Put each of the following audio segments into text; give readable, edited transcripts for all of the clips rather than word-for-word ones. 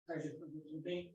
Tudo bem?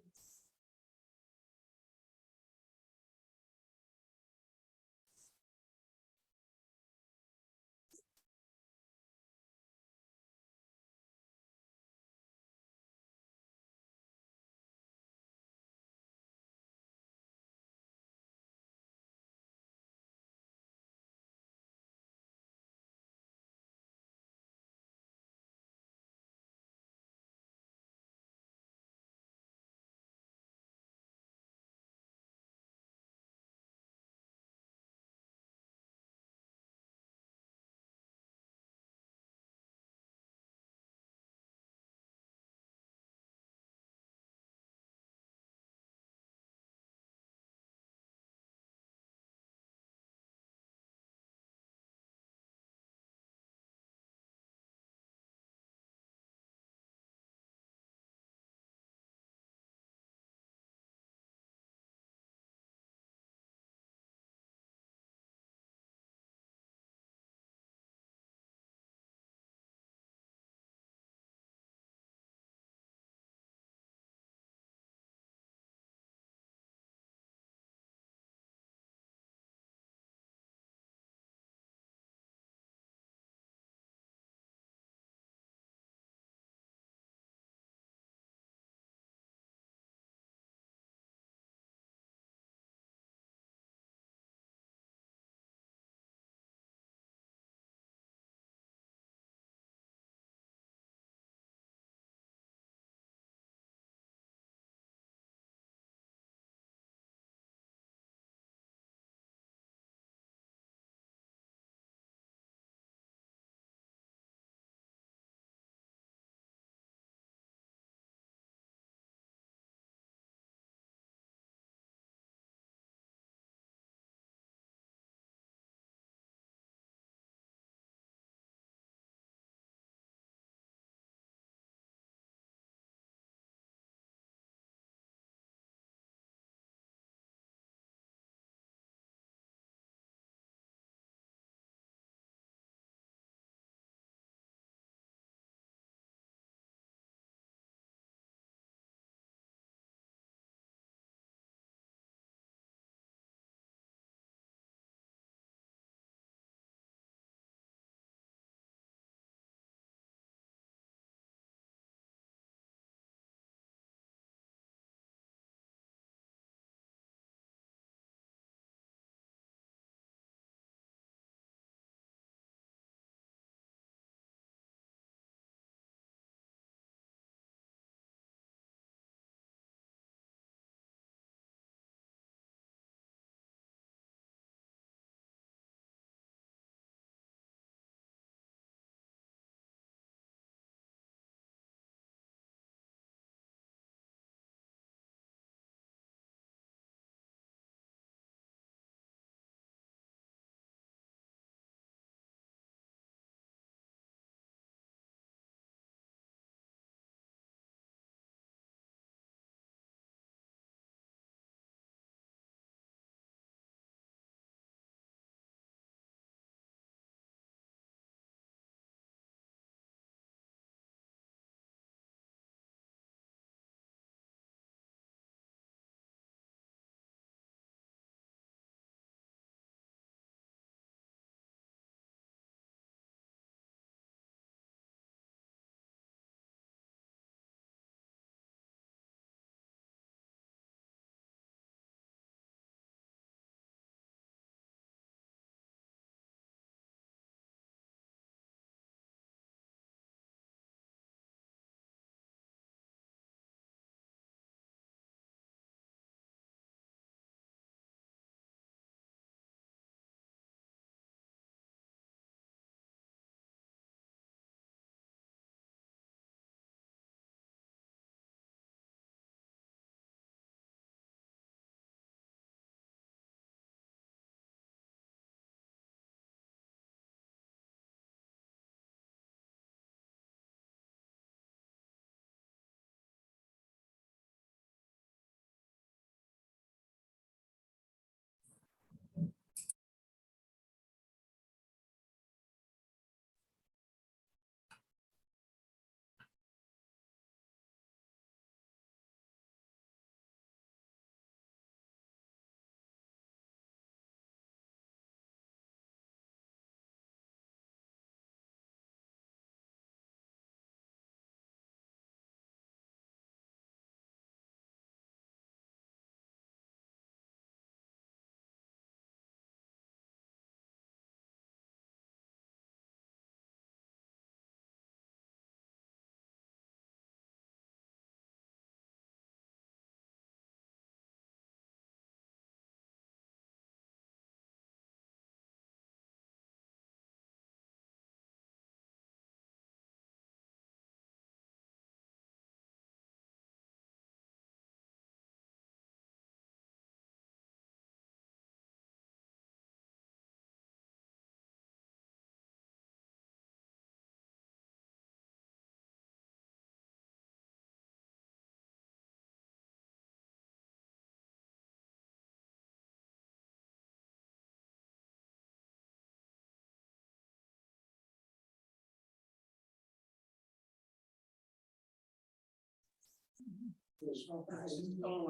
Então,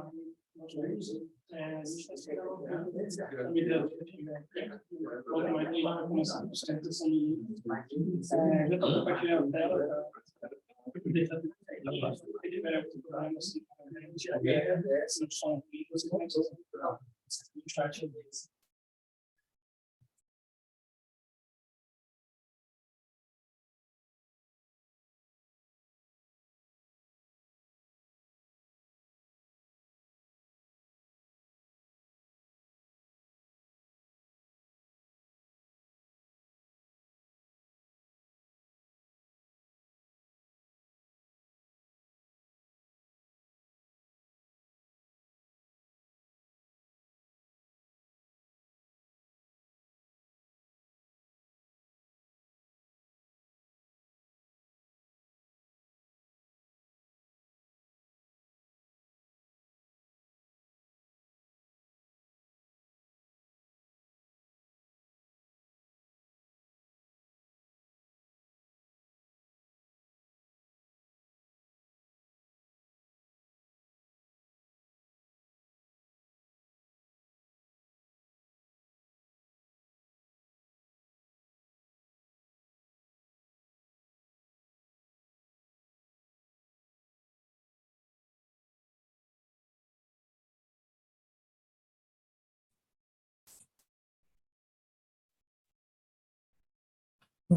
nós vamos, a gente está esperando a medida de começar a sustentação do já está compartilhando a tela,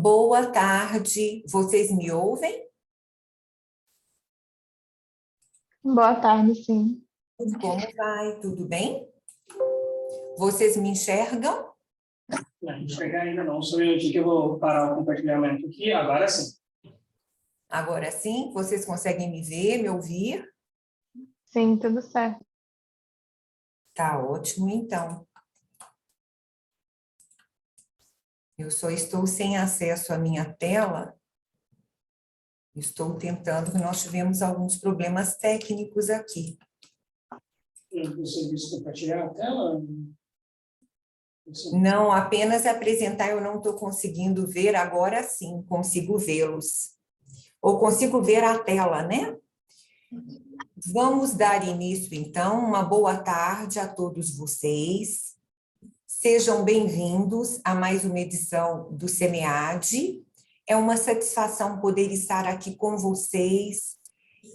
Boa tarde, vocês me ouvem? Boa tarde, sim. Como vai? Tudo bem? Vocês me enxergam? Não, enxergar ainda não. Só um minutinho que eu vou parar o compartilhamento aqui. Agora sim. Agora sim, vocês conseguem me ver, me ouvir? Sim, tudo certo. Tá ótimo, então. Eu só estou sem acesso à minha tela. Estou tentando, nós tivemos alguns problemas técnicos aqui. Você disse compartilhar a tela? Não, apenas apresentar, eu não estou conseguindo ver, agora sim, consigo vê-los. Ou consigo ver a tela, né? Vamos dar início, então, uma boa tarde a todos vocês. Sejam bem-vindos a mais uma edição do SEMEAD. É uma satisfação poder estar aqui com vocês,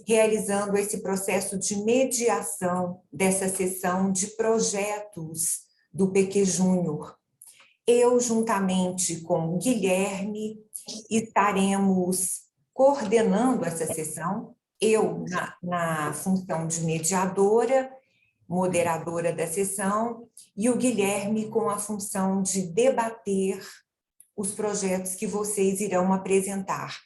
realizando esse processo de mediação dessa sessão de projetos do PQ Júnior. Eu, juntamente com o Guilherme, estaremos coordenando essa sessão, eu na função de mediadora, moderadora da sessão, e o Guilherme com a função de debater os projetos que vocês irão apresentar.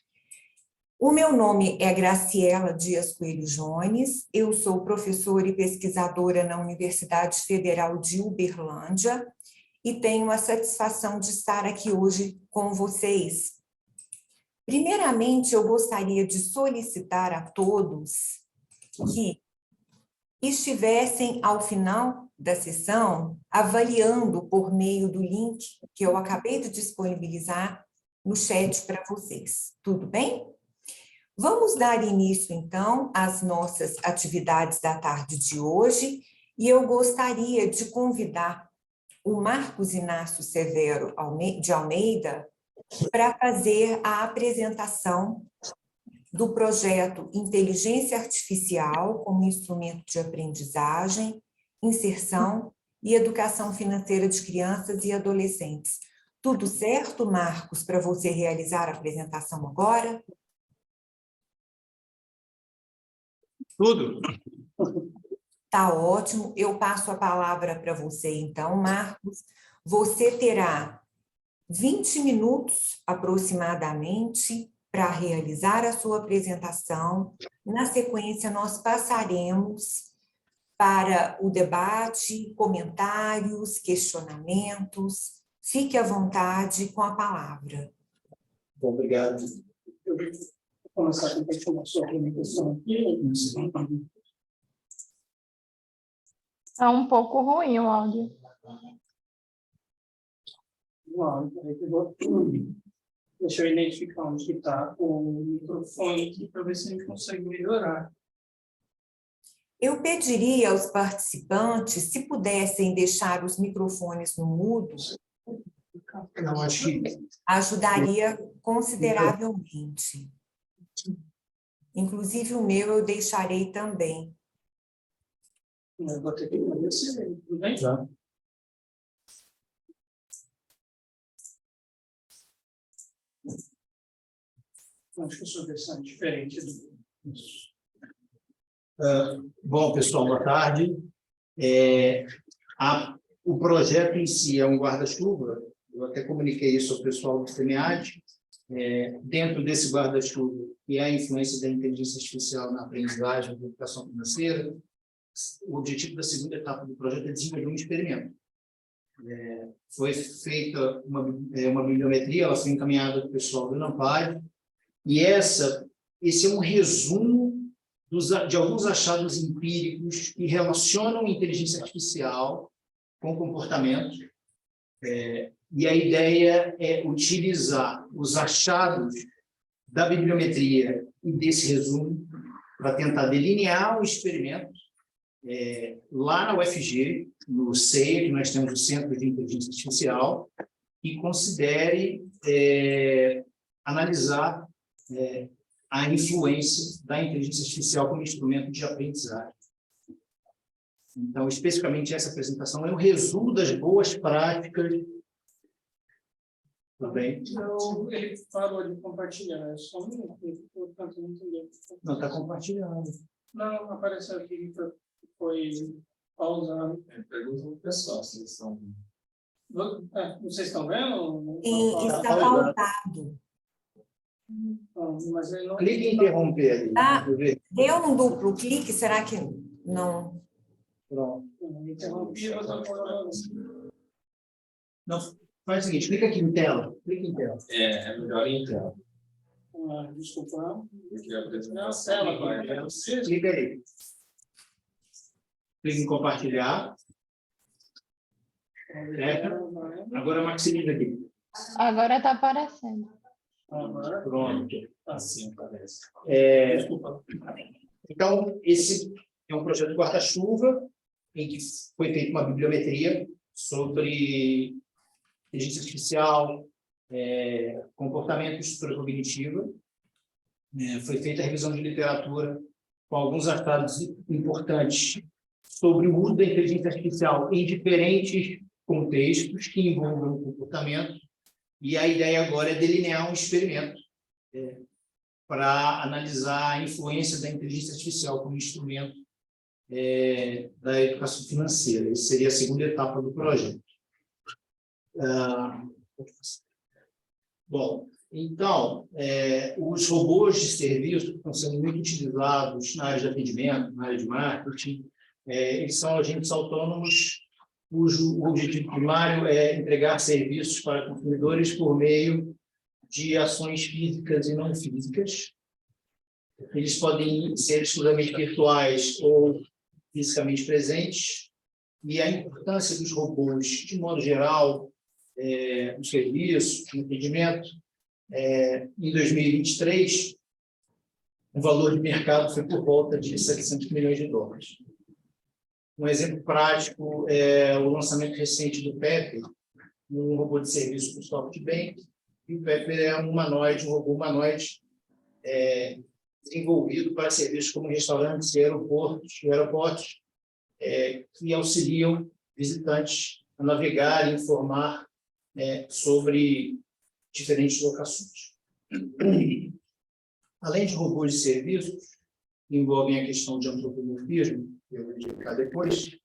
O meu nome é Graciela Dias Coelho Jones, eu sou professora e pesquisadora na Universidade Federal de Uberlândia e tenho a satisfação de estar aqui hoje com vocês. Primeiramente, eu gostaria de solicitar a todos que estivessem, ao final da sessão, avaliando por meio do link que eu acabei de disponibilizar no chat para vocês. Tudo bem? Vamos dar início, então, às nossas atividades da tarde de hoje, e eu gostaria de convidar o Marcos Inácio Severo de Almeida para fazer a apresentação do projeto Inteligência Artificial como instrumento de aprendizagem, inserção e educação financeira de crianças e adolescentes. Tudo certo, Marcos, para você realizar a apresentação agora? Tudo. Tá ótimo. Eu passo a palavra para você, então, Marcos. Você terá 20 minutos, aproximadamente, para realizar a sua apresentação. Na sequência, nós passaremos para o debate, comentários, questionamentos. Fique à vontade com a palavra. Bom, obrigado. Eu vou começar com a sua apresentação aqui. É um pouco ruim o áudio. Deixa eu identificar onde está o microfone aqui para ver se a gente consegue melhorar. Eu pediria aos participantes, se pudessem deixar os microfones no mudo, Não, acho que ajudaria consideravelmente. Inclusive o meu eu deixarei também. eu vou ter que agradecer, tudo bem? Já. Acho que a sua versão é diferente do... Bom, pessoal, boa tarde. O projeto em si é um guarda-chuva, eu até comuniquei isso ao pessoal do FEMEAD. Dentro desse guarda-chuva, que é a influência da inteligência artificial na aprendizagem da educação financeira, o objetivo da segunda etapa do projeto é desenvolver um experimento. Foi feita uma bibliometria, ela foi encaminhada para o pessoal do Nampad, e esse é um resumo de alguns achados empíricos que relacionam inteligência artificial com comportamento. E a ideia é utilizar os achados da bibliometria e desse resumo para tentar delinear o experimento lá na UFG, no CEA, que nós temos o Centro de Inteligência Artificial, que considere analisar a influência da inteligência artificial como instrumento de aprendizagem. Então, especificamente, essa apresentação é um resumo das boas práticas. Tudo bem? Não, ele falou de compartilhar, é só um minuto, portanto, não entendeu. Não, está compartilhando. Não, apareceu aqui que foi pausado. Pergunta para o pessoal se eles estão... Vocês estão vendo? E está pautado. Mas ele não... Clique em interromper ali. Ah. Deixa eu ver. Deu um duplo clique, será que não? Pronto. Interrompi, eu estou falando. Não, faz o seguinte, clica aqui em tela. Clica em tela. É melhor então. Desculpa. Porque a Não, apresentação tela, vai... Clica aí. Clica em compartilhar. Agora maximiza aqui. Agora está aparecendo. Pronto. Assim parece. Desculpa. Então, esse é um projeto de guarda-chuva em que foi feita uma bibliometria sobre inteligência artificial, comportamento e estrutura cognitiva. Foi feita a revisão de literatura com alguns achados importantes sobre o uso da inteligência artificial em diferentes contextos que envolvam o comportamento. E a ideia agora é delinear um experimento para analisar a influência da inteligência artificial como instrumento da educação financeira. Essa seria a segunda etapa do projeto. Bom, então, os robôs de serviço que estão sendo muito utilizados na área de atendimento, na área de marketing, eles são agentes autônomos cujo objetivo primário é entregar serviços para consumidores por meio de ações físicas e não físicas. Eles podem ser exclusivamente virtuais ou fisicamente presentes, e a importância dos robôs, de modo geral, no serviço, no atendimento, em 2023, o valor de mercado foi por volta de 700 milhões de dólares. Um exemplo prático é o lançamento recente do Pepper, um robô de serviço do SoftBank. E o Pepper é um robô humanoide desenvolvido para serviços como restaurantes e aeroportos, que auxiliam visitantes a navegar e informar sobre diferentes locações. Além de robôs de serviços, que envolvem a questão de antropomorfismo, que eu vou explicar depois,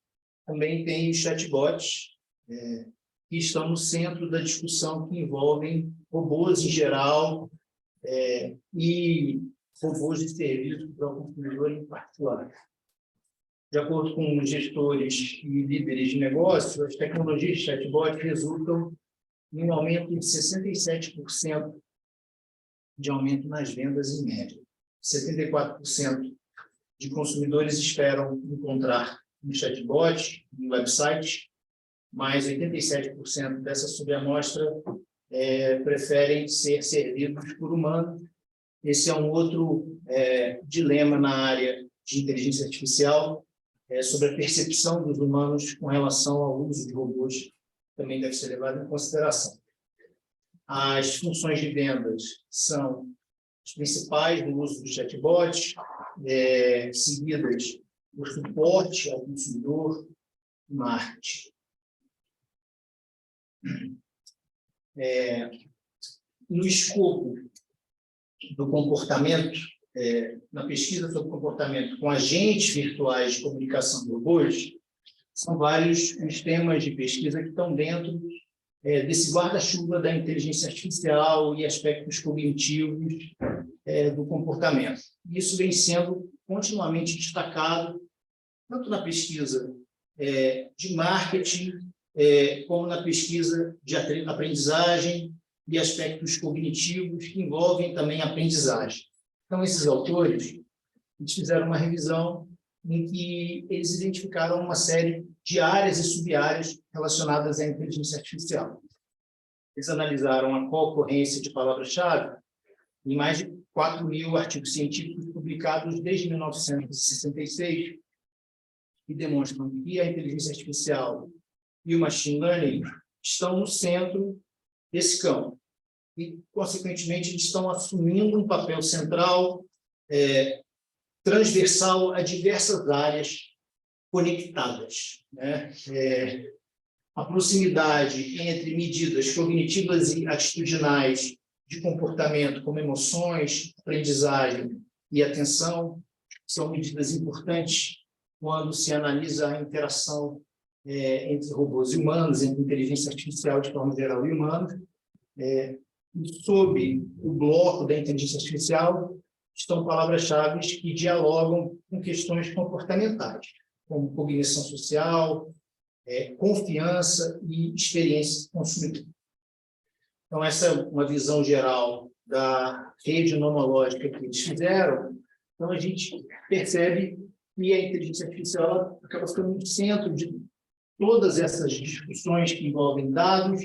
também tem chatbots, que estão no centro da discussão, que envolvem robôs em geral e robôs de serviço para o consumidor em particular. De acordo com gestores e líderes de negócio, as tecnologias de chatbot resultam em um aumento de 67% de aumento nas vendas em média. 74% de consumidores esperam encontrar um chatbot, um website, mas 87% dessa subamostra preferem ser servidos por humanos. Esse é um outro dilema na área de inteligência artificial, sobre a percepção dos humanos com relação ao uso de robôs, também deve ser levado em consideração. As funções de vendas são as principais no uso do chatbot, seguidas por suporte ao consumidor e marketing. No escopo do comportamento, na pesquisa sobre comportamento com agentes virtuais de comunicação de robôs, são vários os temas de pesquisa que estão dentro desse guarda-chuva da inteligência artificial e aspectos cognitivos do comportamento. Isso vem sendo continuamente destacado, tanto na pesquisa de marketing, como na pesquisa de aprendizagem e aspectos cognitivos que envolvem também a aprendizagem. Então, esses autores eles fizeram uma revisão em que eles identificaram uma série de áreas e sub-áreas relacionadas à inteligência artificial. Eles analisaram a concorrência de palavras-chave em mais de 4.000 artigos científicos publicados desde 1966, que demonstram que a inteligência artificial e o machine learning estão no centro desse campo. E, consequentemente, eles estão assumindo um papel central, transversal a diversas áreas conectadas, né? A proximidade entre medidas cognitivas e atitudinais de comportamento, como emoções, aprendizagem e atenção, são medidas importantes quando se analisa a interação entre robôs e humanos, entre inteligência artificial de forma geral e humanos. Sob o bloco da inteligência artificial estão palavras-chave que dialogam com questões comportamentais, como cognição social, confiança e experiência do consumidor. Então, essa é uma visão geral da rede nomológica que eles fizeram. Então, a gente percebe que a inteligência artificial acaba ficando no centro de todas essas discussões que envolvem dados,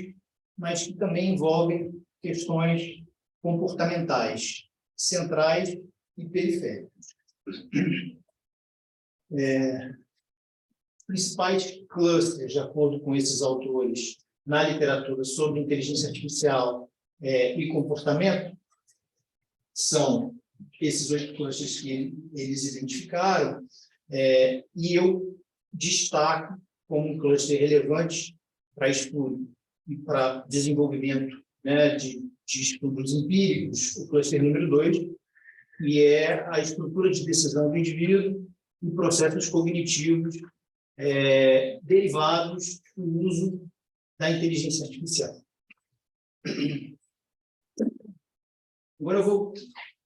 mas que também envolvem questões comportamentais, centrais e periféricas. Principais clusters, de acordo com esses autores, na literatura sobre inteligência artificial e comportamento, são esses 8 clusters que eles identificaram, e eu destaco como um cluster relevante para estudo e para desenvolvimento, né, de estudos empíricos, o cluster número 2, que é a estrutura de decisão do indivíduo e processos cognitivos derivados do uso da inteligência artificial. Agora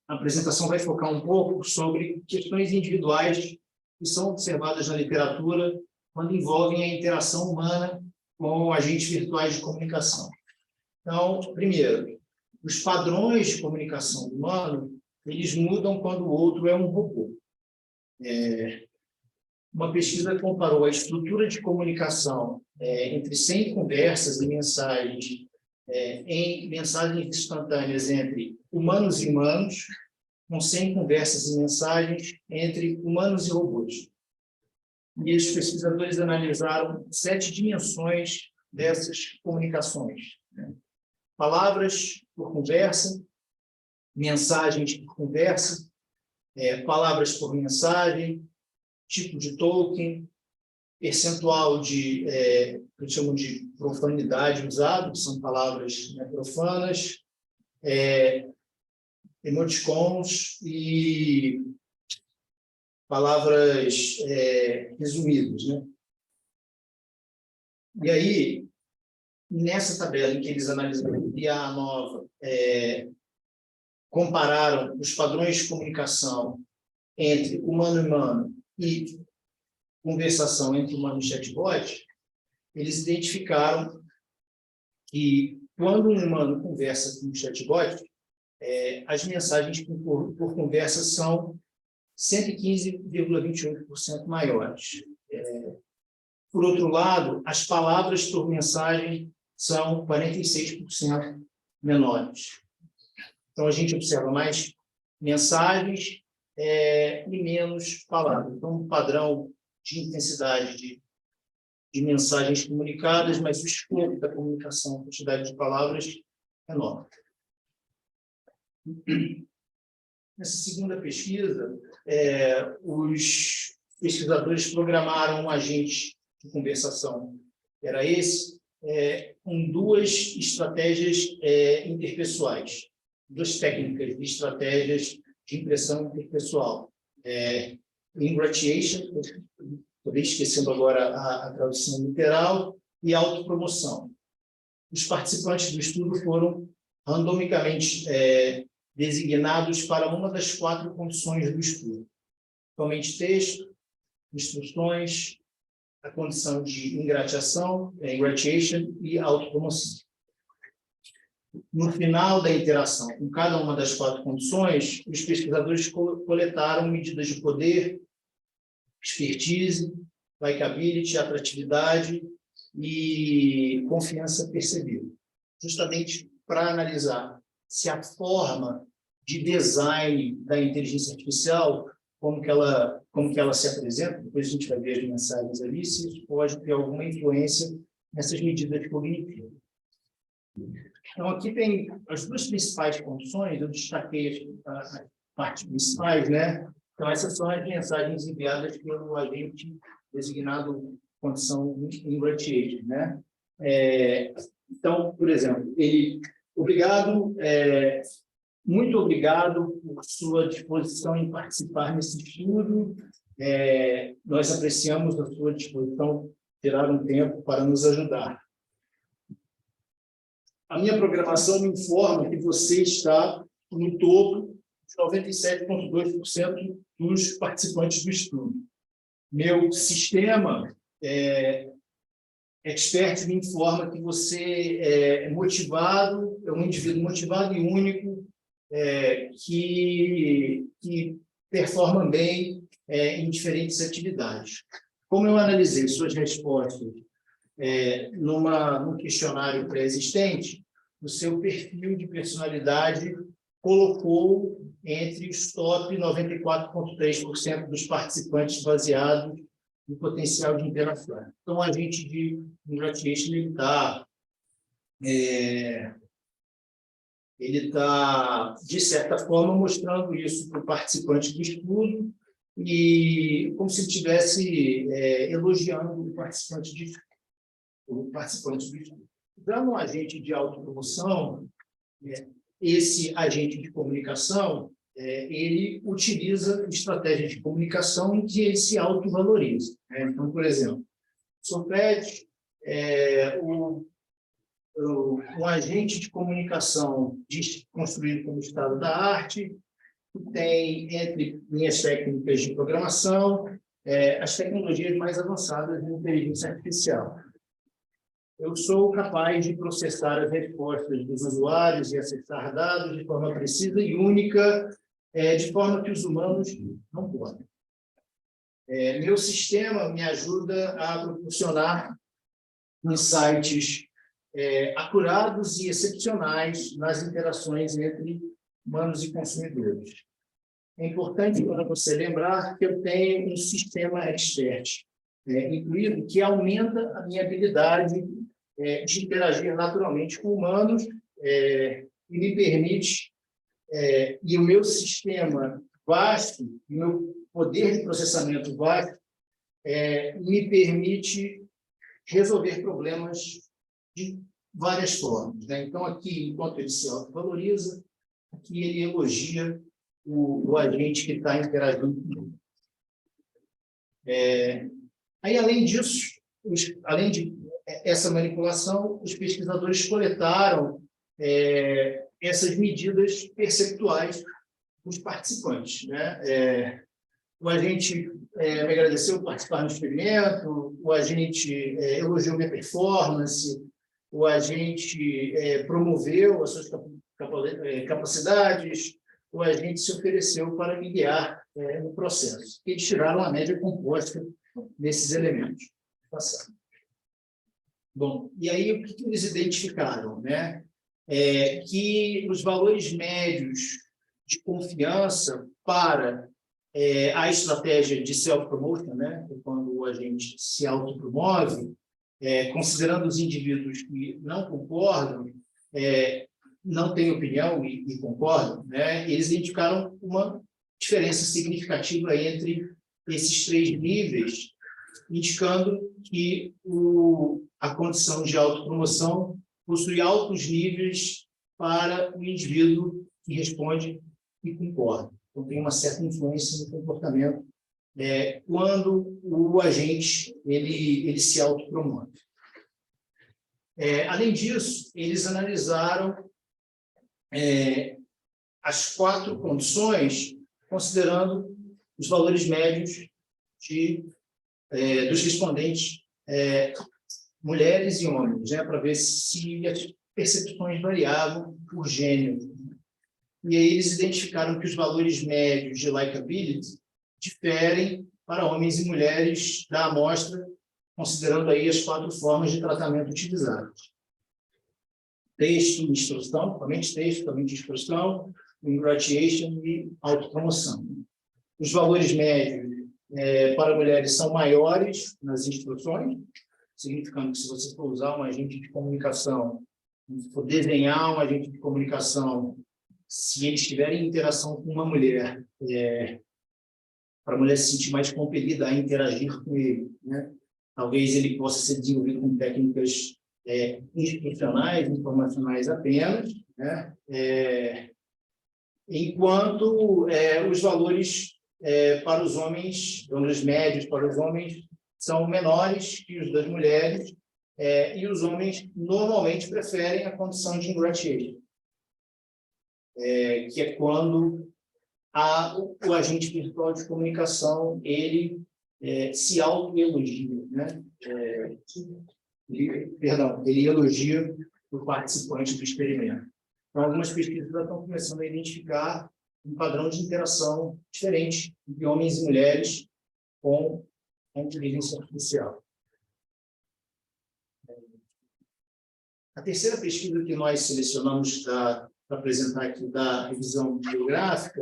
a apresentação vai focar um pouco sobre questões individuais que são observadas na literatura quando envolvem a interação humana com agentes virtuais de comunicação. Então, primeiro, os padrões de comunicação do humano, eles mudam quando o outro é um robô. Uma pesquisa comparou a estrutura de comunicação entre 100 conversas e mensagens, em mensagens instantâneas entre humanos e humanos, com 100 conversas e mensagens entre humanos e robôs. E os pesquisadores analisaram 7 dimensões dessas comunicações, né? Palavras por conversa, mensagens por conversa, palavras por mensagem, tipo de token, percentual de, que eles chamam de profanidade usado, que são palavras, né, profanas, emoticons e palavras resumidas, né? E aí, nessa tabela em que eles analisaram e a nova, compararam os padrões de comunicação entre humano e humano e conversação entre humano e chatbot, eles identificaram que quando um humano conversa com um chatbot, as mensagens por conversa são 115,28% maiores. Por outro lado, as palavras por mensagem são 46% menores. Então, a gente observa mais mensagens e menos palavras. Então, um padrão de intensidade de mensagens comunicadas, mas o escopo da comunicação, a quantidade de palavras, é enorme. Nessa segunda pesquisa, os pesquisadores programaram um agente de conversação, era esse, com duas estratégias interpessoais, duas técnicas de estratégias de impressão interpessoal. Ingratiation, estou esquecendo agora a tradução literal, e autopromoção. Os participantes do estudo foram randomicamente designados para uma das 4 condições do estudo. Somente texto, instruções, a condição de ingratiação, ingratiation e autopromoção. No final da interação com cada uma das 4 condições, os pesquisadores coletaram medidas de poder, expertise, likability, atratividade e confiança percebida, justamente para analisar se a forma de design da inteligência artificial, como que ela se apresenta, depois a gente vai ver as mensagens ali, se isso pode ter alguma influência nessas medidas cognitivas. Então, aqui tem as 2 principais condições, eu destaquei as partes principais, né? Então, essas são as mensagens enviadas pelo agente designado condição ingratiation, né? Então, por exemplo, obrigado, muito obrigado por sua disposição em participar nesse estudo. Nós apreciamos a sua disposição tirar um tempo para nos ajudar. A minha programação me informa que você está no topo de 97,2% dos participantes do estudo. Meu sistema expert me informa que você é motivado, é um indivíduo motivado e único, que performa bem em diferentes atividades. Como eu analisei suas respostas num questionário pré-existente, o seu perfil de personalidade colocou entre os top 94,3% dos participantes baseados no potencial de interação. Então, o agente de ingratiation ele está, de certa forma, mostrando isso para o participante do estudo e como se ele estivesse elogiando o participante do estudo. Já no agente de autopromoção, esse agente de comunicação, ele utiliza estratégias de comunicação em que ele se autovaloriza. Então, por exemplo, sou Fred, um agente de comunicação construído como estado da arte, que tem, entre minhas técnicas de programação, as tecnologias mais avançadas de inteligência artificial. Eu sou capaz de processar as respostas dos usuários e acessar dados de forma precisa e única, de forma que os humanos não podem. Meu sistema me ajuda a proporcionar insights acurados e excepcionais nas interações entre humanos e consumidores. É importante para você lembrar que eu tenho um sistema expert incluído que aumenta a minha habilidade de interagir naturalmente com humanos e me permite, e o meu sistema vasto, o meu poder de processamento vasto, me permite resolver problemas de várias formas. Então, aqui, enquanto ele se autovaloriza, aqui ele elogia o agente que está interagindo com ele. Aí, além disso, além de essa manipulação, os pesquisadores coletaram essas medidas perceptuais dos participantes. O agente me agradeceu por participar do experimento, o agente elogiou minha performance, o agente promoveu as suas capacidades, o agente se ofereceu para me guiar no processo. Eles tiraram a média composta desses elementos. Passado. Bom, e aí o que eles identificaram? Que os valores médios de confiança para a estratégia de self-promotion, né? Quando a gente se autopromove, considerando os indivíduos que não concordam, não têm opinião e concordam, né? Eles identificaram uma diferença significativa entre esses 3 níveis, indicando que a condição de autopromoção possui altos níveis para o indivíduo que responde e concorda. Então, tem uma certa influência no comportamento quando o agente ele se autopromove. Além disso, eles analisaram as 4 condições, considerando os valores médios dos respondentes, mulheres e homens, né, para ver se as percepções variavam por gênero. E aí eles identificaram que os valores médios de likability diferem para homens e mulheres da amostra, considerando aí as 4 formas de tratamento utilizadas. Texto, instrução, somente texto, somente instrução, ingratiation e autopromoção. Os valores médios para mulheres são maiores nas instruções, significando que se você for usar um agente de comunicação, se for desenhar um agente de comunicação, se eles tiverem interação com uma mulher, para a mulher se sentir mais compelida a interagir com ele, né? Talvez ele possa ser desenvolvido com técnicas institucionais, informacionais apenas, né? Enquanto os valores para os homens, valores médios para os homens, são menores que os das mulheres, e os homens normalmente preferem a condição de ingratiation, que é quando o agente virtual de comunicação ele se autoelogia, né? Ele elogia o participante do experimento. Então, algumas pesquisas já estão começando a identificar um padrão de interação diferente entre homens e mulheres com a inteligência artificial. A terceira pesquisa que nós selecionamos para apresentar aqui da revisão bibliográfica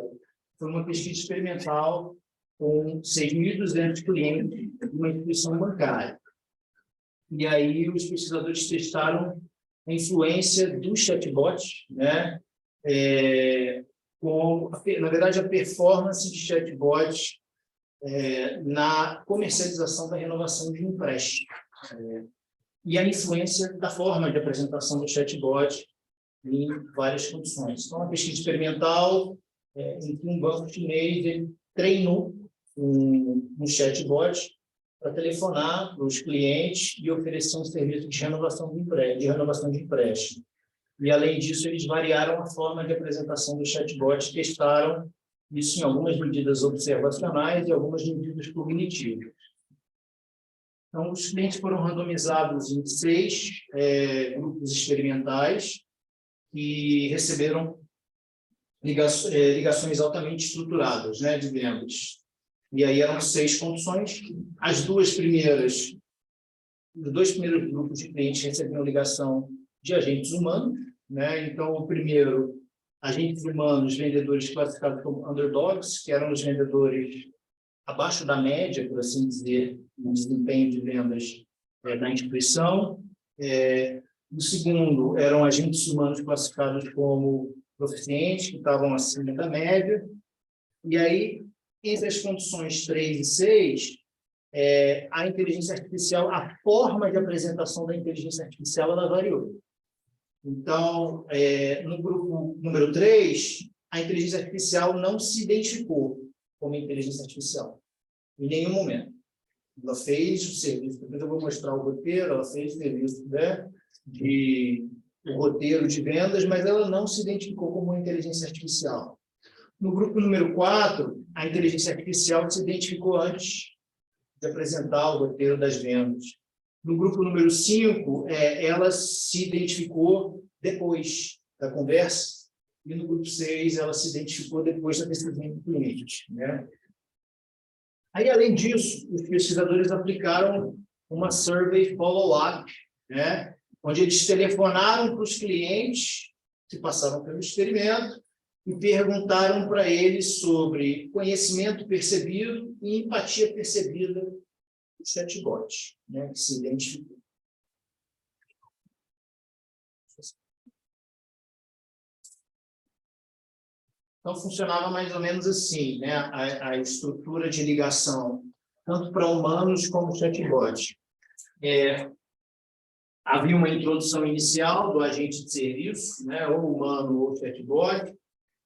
foi uma pesquisa experimental com 6.200 clientes de uma instituição bancária. E aí os pesquisadores testaram a influência do chatbot, né? Na verdade, a performance de chatbot na comercialização da renovação de empréstimo. E a influência da forma de apresentação do chatbot em várias condições. Então, uma pesquisa experimental em que um banco chinês ele treinou um chatbot para telefonar para os clientes e oferecer um serviço de renovação de empréstimo. E, além disso, eles variaram a forma de apresentação do chatbot, testaram isso em algumas medidas observacionais e algumas medidas cognitivas. Então, os clientes foram randomizados em 6 grupos experimentais e receberam ligações altamente estruturadas, né, de vendas. E aí eram 6 condições. Os 2 primeiros grupos de clientes receberam ligação de agentes humanos, né? Então, o primeiro, agentes humanos, vendedores classificados como underdogs, que eram os vendedores abaixo da média, por assim dizer, no desempenho de vendas da instituição. O segundo, eram agentes humanos classificados como proficientes, que estavam acima da média. E aí, entre as condições 3 e 6, a inteligência artificial, a forma de apresentação da inteligência artificial, ela variou. Então, no grupo número 3, a inteligência artificial não se identificou como inteligência artificial, em nenhum momento. Ela fez o serviço, depois eu vou mostrar o roteiro, ela fez o serviço, né, o roteiro de vendas, mas ela não se identificou como uma inteligência artificial. No grupo número 4, a inteligência artificial se identificou antes de apresentar o roteiro das vendas. No grupo número 5, ela se identificou depois da conversa, e no grupo 6, ela se identificou depois da decisão do cliente, né? Aí, além disso, os pesquisadores aplicaram uma survey follow-up, né, onde eles telefonaram para os clientes que passaram pelo experimento e perguntaram para ele sobre conhecimento percebido e empatia percebida do chatbot, né, que se identificou. Então, funcionava mais ou menos assim, né, a estrutura de ligação, tanto para humanos como chatbot. Havia uma introdução inicial do agente de serviço, né, ou humano ou chatbot,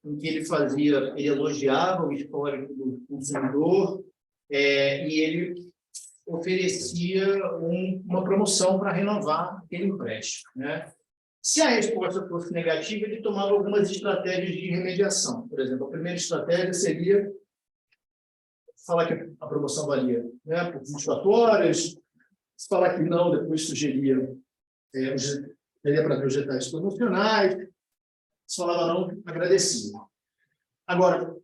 em que ele elogiava o histórico do consumidor e ele oferecia uma promoção para renovar aquele empréstimo, né? Se a resposta fosse negativa, ele tomava algumas estratégias de remediação. Por exemplo, a primeira estratégia seria falar que a promoção valia, né, por 24 horas, se falar que não, depois sugeria para ver os detalhes promocionais, se falava não, agradecia. Agora,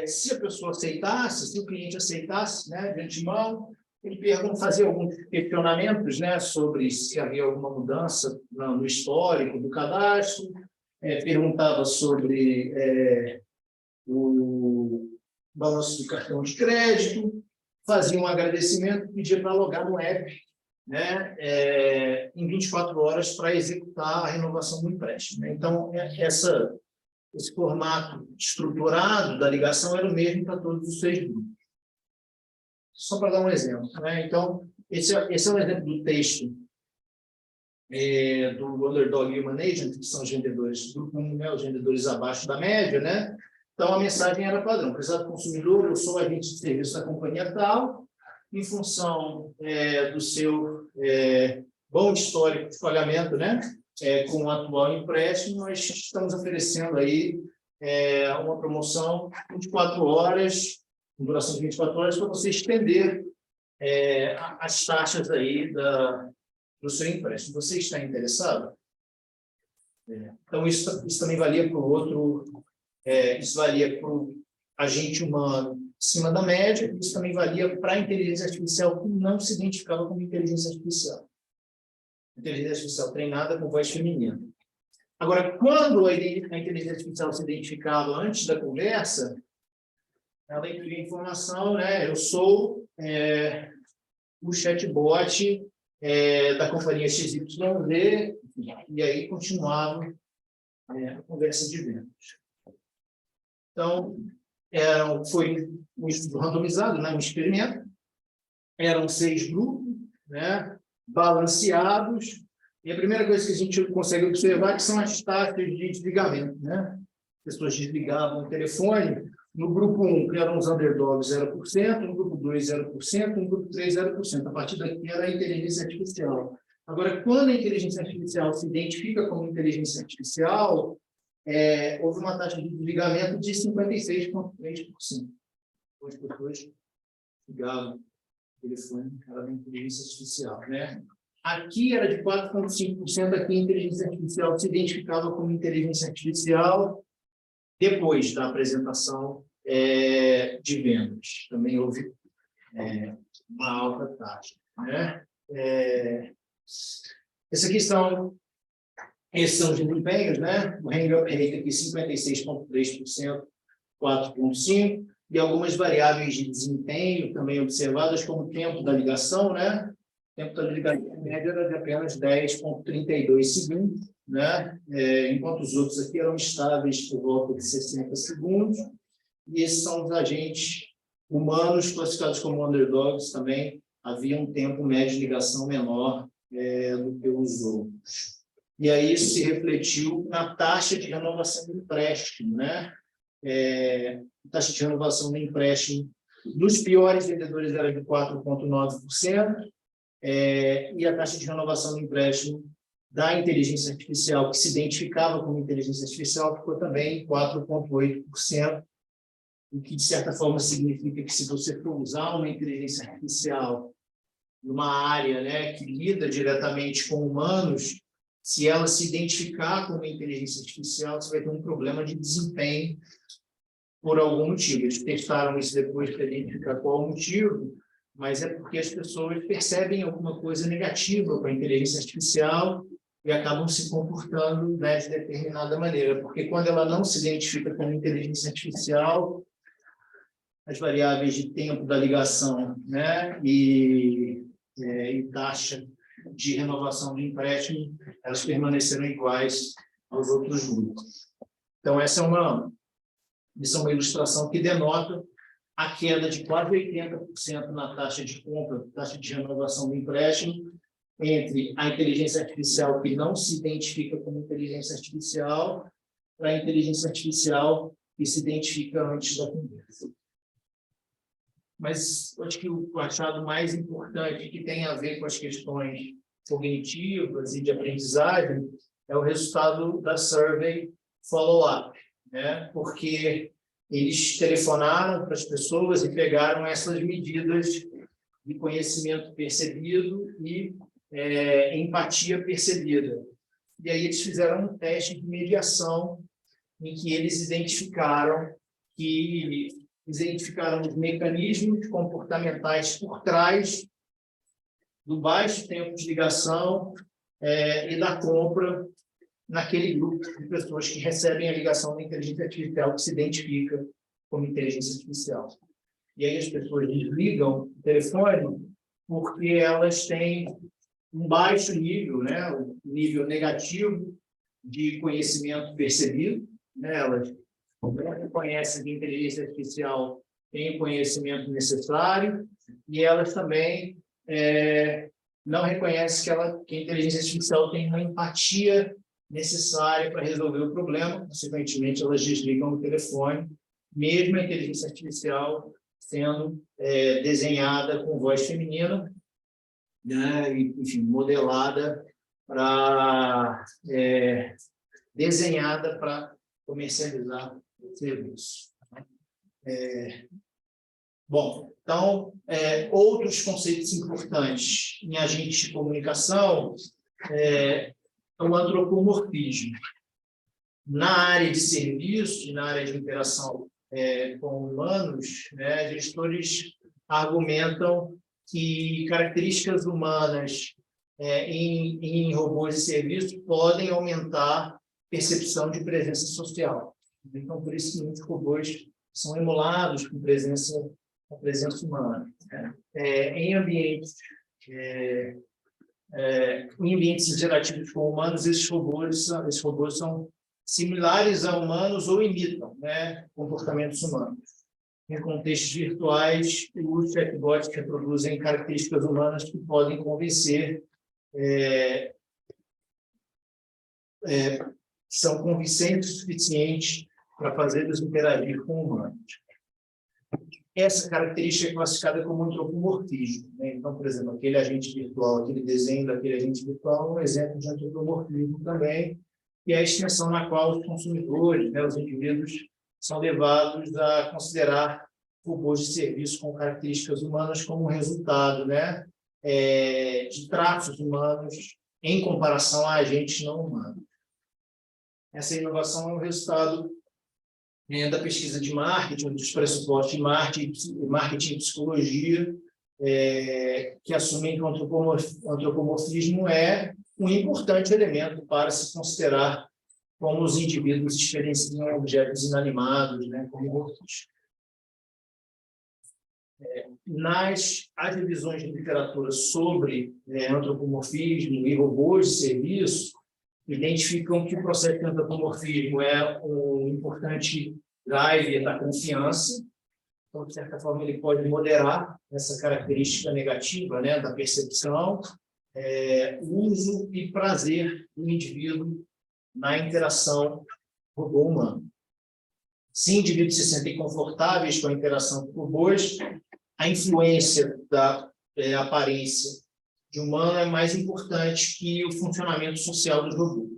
se a pessoa aceitasse, se o cliente aceitasse, né, de antemão, ele fazia alguns questionamentos, né, sobre se havia alguma mudança no histórico do cadastro, perguntava sobre o balanço do cartão de crédito, fazia um agradecimento, pedia para logar no app, né, em 24 horas para executar a renovação do empréstimo, né? Então, esse formato estruturado da ligação era o mesmo para todos os 6 grupos. Só para dar um exemplo, né? Então, esse é um exemplo do texto do Underdog Human Agent, que são os vendedores do grupo 1, né, os vendedores abaixo da média, né? Então, a mensagem era padrão. Prezado consumidor, eu sou agente de serviço da companhia tal, em função do seu bom histórico de pagamento, né, com o atual empréstimo, nós estamos oferecendo aí uma promoção de 24 horas, com duração de 24 horas, para você estender as taxas aí do seu empréstimo. Você está interessado? Então, isso também valia para o outro, isso valia para o agente humano acima da média, isso também valia para a inteligência artificial que não se identificava como inteligência artificial. Inteligência artificial treinada com voz feminina. Agora, quando a inteligência artificial se identificava antes da conversa, ela incluía informação, né? Eu sou o chatbot da companhia XYZ, e aí continuava a conversa de vendas. Então, foi um estudo randomizado, né? Um experimento. Eram 6 grupos, né? Balanceados, e a primeira coisa que a gente consegue observar é que são as taxas de desligamento, né? As pessoas desligavam o telefone. No grupo 1, que eram os underdogs, 0%, no grupo 2, 0%, no grupo 3, 0%. A partir daqui era a inteligência artificial. Agora, quando a inteligência artificial se identifica como inteligência artificial, houve uma taxa de desligamento de 56,3%. As pessoas ligavam o telefone, era da inteligência artificial, né? Aqui era de 4,5%, aqui a inteligência artificial se identificava como inteligência artificial depois da apresentação de vendas. Também houve uma alta taxa, né? Esses são os desempenhos, né? O hang-up rate aqui 56,3%, 4,5%, e algumas variáveis de desempenho também observadas, como o tempo da ligação, né? O tempo da ligação média era de apenas 10,32 segundos, né? Enquanto os outros aqui eram estáveis por volta de 60 segundos. E esses são os agentes humanos classificados como underdogs também. Havia um tempo médio de ligação menor do que os outros. E aí isso se refletiu na taxa de renovação do empréstimo, né? A taxa de renovação do empréstimo dos piores vendedores era de 4,9%, e a taxa de renovação do empréstimo da inteligência artificial, que se identificava como inteligência artificial, ficou também em 4,8%, o que, de certa forma, significa que, se você for usar uma inteligência artificial numa área, né, que lida diretamente com humanos, se ela se identificar como inteligência artificial, você vai ter um problema de desempenho por algum motivo. Eles testaram isso depois para identificar qual o motivo, mas é porque as pessoas percebem alguma coisa negativa com a inteligência artificial, e acabam se comportando, né, de determinada maneira, porque quando ela não se identifica como inteligência artificial, as variáveis de tempo da ligação, né, e taxa de renovação do empréstimo, elas permaneceram iguais aos outros grupos. Então, essa é uma ilustração que denota a queda de quase 80% na taxa de compra, taxa de renovação do empréstimo, entre a inteligência artificial que não se identifica como inteligência artificial para a inteligência artificial que se identifica antes da conversa. Mas acho que o achado mais importante, que tem a ver com as questões cognitivas e de aprendizagem, é o resultado da survey follow-up, né? Porque eles telefonaram para as pessoas e pegaram essas medidas de conhecimento percebido e empatia percebida. E aí eles fizeram um teste de mediação em que eles identificaram os mecanismos comportamentais por trás do baixo tempo de ligação e da compra naquele grupo de pessoas que recebem a ligação da inteligência artificial que se identifica como inteligência artificial. E aí as pessoas desligam o telefone porque elas têm um baixo nível, né, um nível negativo de conhecimento percebido, né, elas não reconhecem que a inteligência artificial tem o conhecimento necessário e elas também não reconhecem que a inteligência artificial tem uma empatia necessária para resolver o problema, consequentemente elas desligam o telefone, mesmo a inteligência artificial sendo desenhada com voz feminina, né, e, enfim, modelada desenhada para comercializar o serviço. Bom, então, outros conceitos importantes em agentes de comunicação é o antropomorfismo. Na área de serviço e na área de interação com humanos, né, gestores argumentam que características humanas em robôs de serviço podem aumentar a percepção de presença social. Então, por isso que muitos robôs são emulados com presença humana. Em ambientes interativos com humanos, esses robôs são similares a humanos ou imitam, né, comportamentos humanos. Em contextos virtuais, os chatbots reproduzem características humanas que podem convencer, são convincentes o suficiente para fazê-los interagir com humanos. Essa característica é classificada como antropomorfismo, né? Então, por exemplo, aquele agente virtual, aquele desenho daquele agente virtual é um exemplo de antropomorfismo também, que é a extensão na qual os consumidores, né, os indivíduos, são levados a considerar robôs de serviço com características humanas como resultado, né, de traços humanos em comparação a agentes não humanos. Essa inovação é um resultado da pesquisa de marketing, dos pressupostos de marketing e psicologia, que assumem que o antropomorfismo é um importante elemento para se considerar como os indivíduos experienciam objetos inanimados, né, como robôs. As revisões de literatura sobre antropomorfismo e robôs de serviço identificam que o processo de antropomorfismo é um importante driver da confiança. Então, de certa forma, ele pode moderar essa característica negativa, né, da percepção, uso e prazer do indivíduo na interação robô-humano. Se indivíduos se sentem confortáveis com a interação com robôs, a influência da aparência de humano é mais importante que o funcionamento social dos robôs.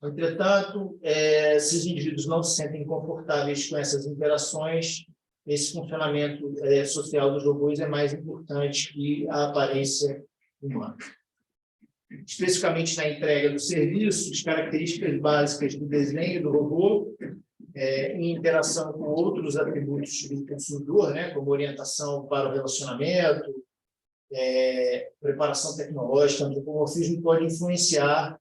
Entretanto, se os indivíduos não se sentem confortáveis com essas interações, esse funcionamento social dos robôs é mais importante que a aparência humana. Especificamente na entrega do serviço, as características básicas do desenho do robô, em interação com outros atributos do consumidor, né, como orientação para o relacionamento, preparação tecnológica, antropomorfismo pode influenciar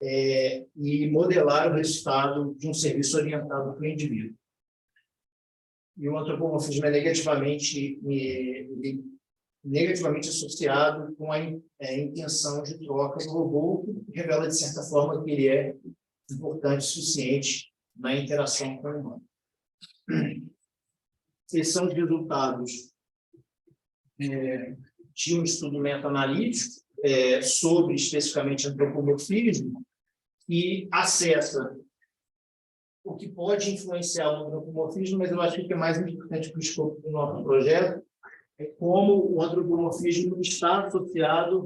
e modelar o resultado de um serviço orientado para o indivíduo. E o antropomorfismo é negativamente associado com a intenção de troca do robô, que revela, de certa forma, que ele é importante o suficiente na interação com o humano. Esses são os resultados de um estudo meta-analítico sobre, especificamente, antropomorfismo, e acessa o que pode influenciar o antropomorfismo, mas eu acho que o que é mais importante para o escopo do nosso projeto é como o antropomorfismo está associado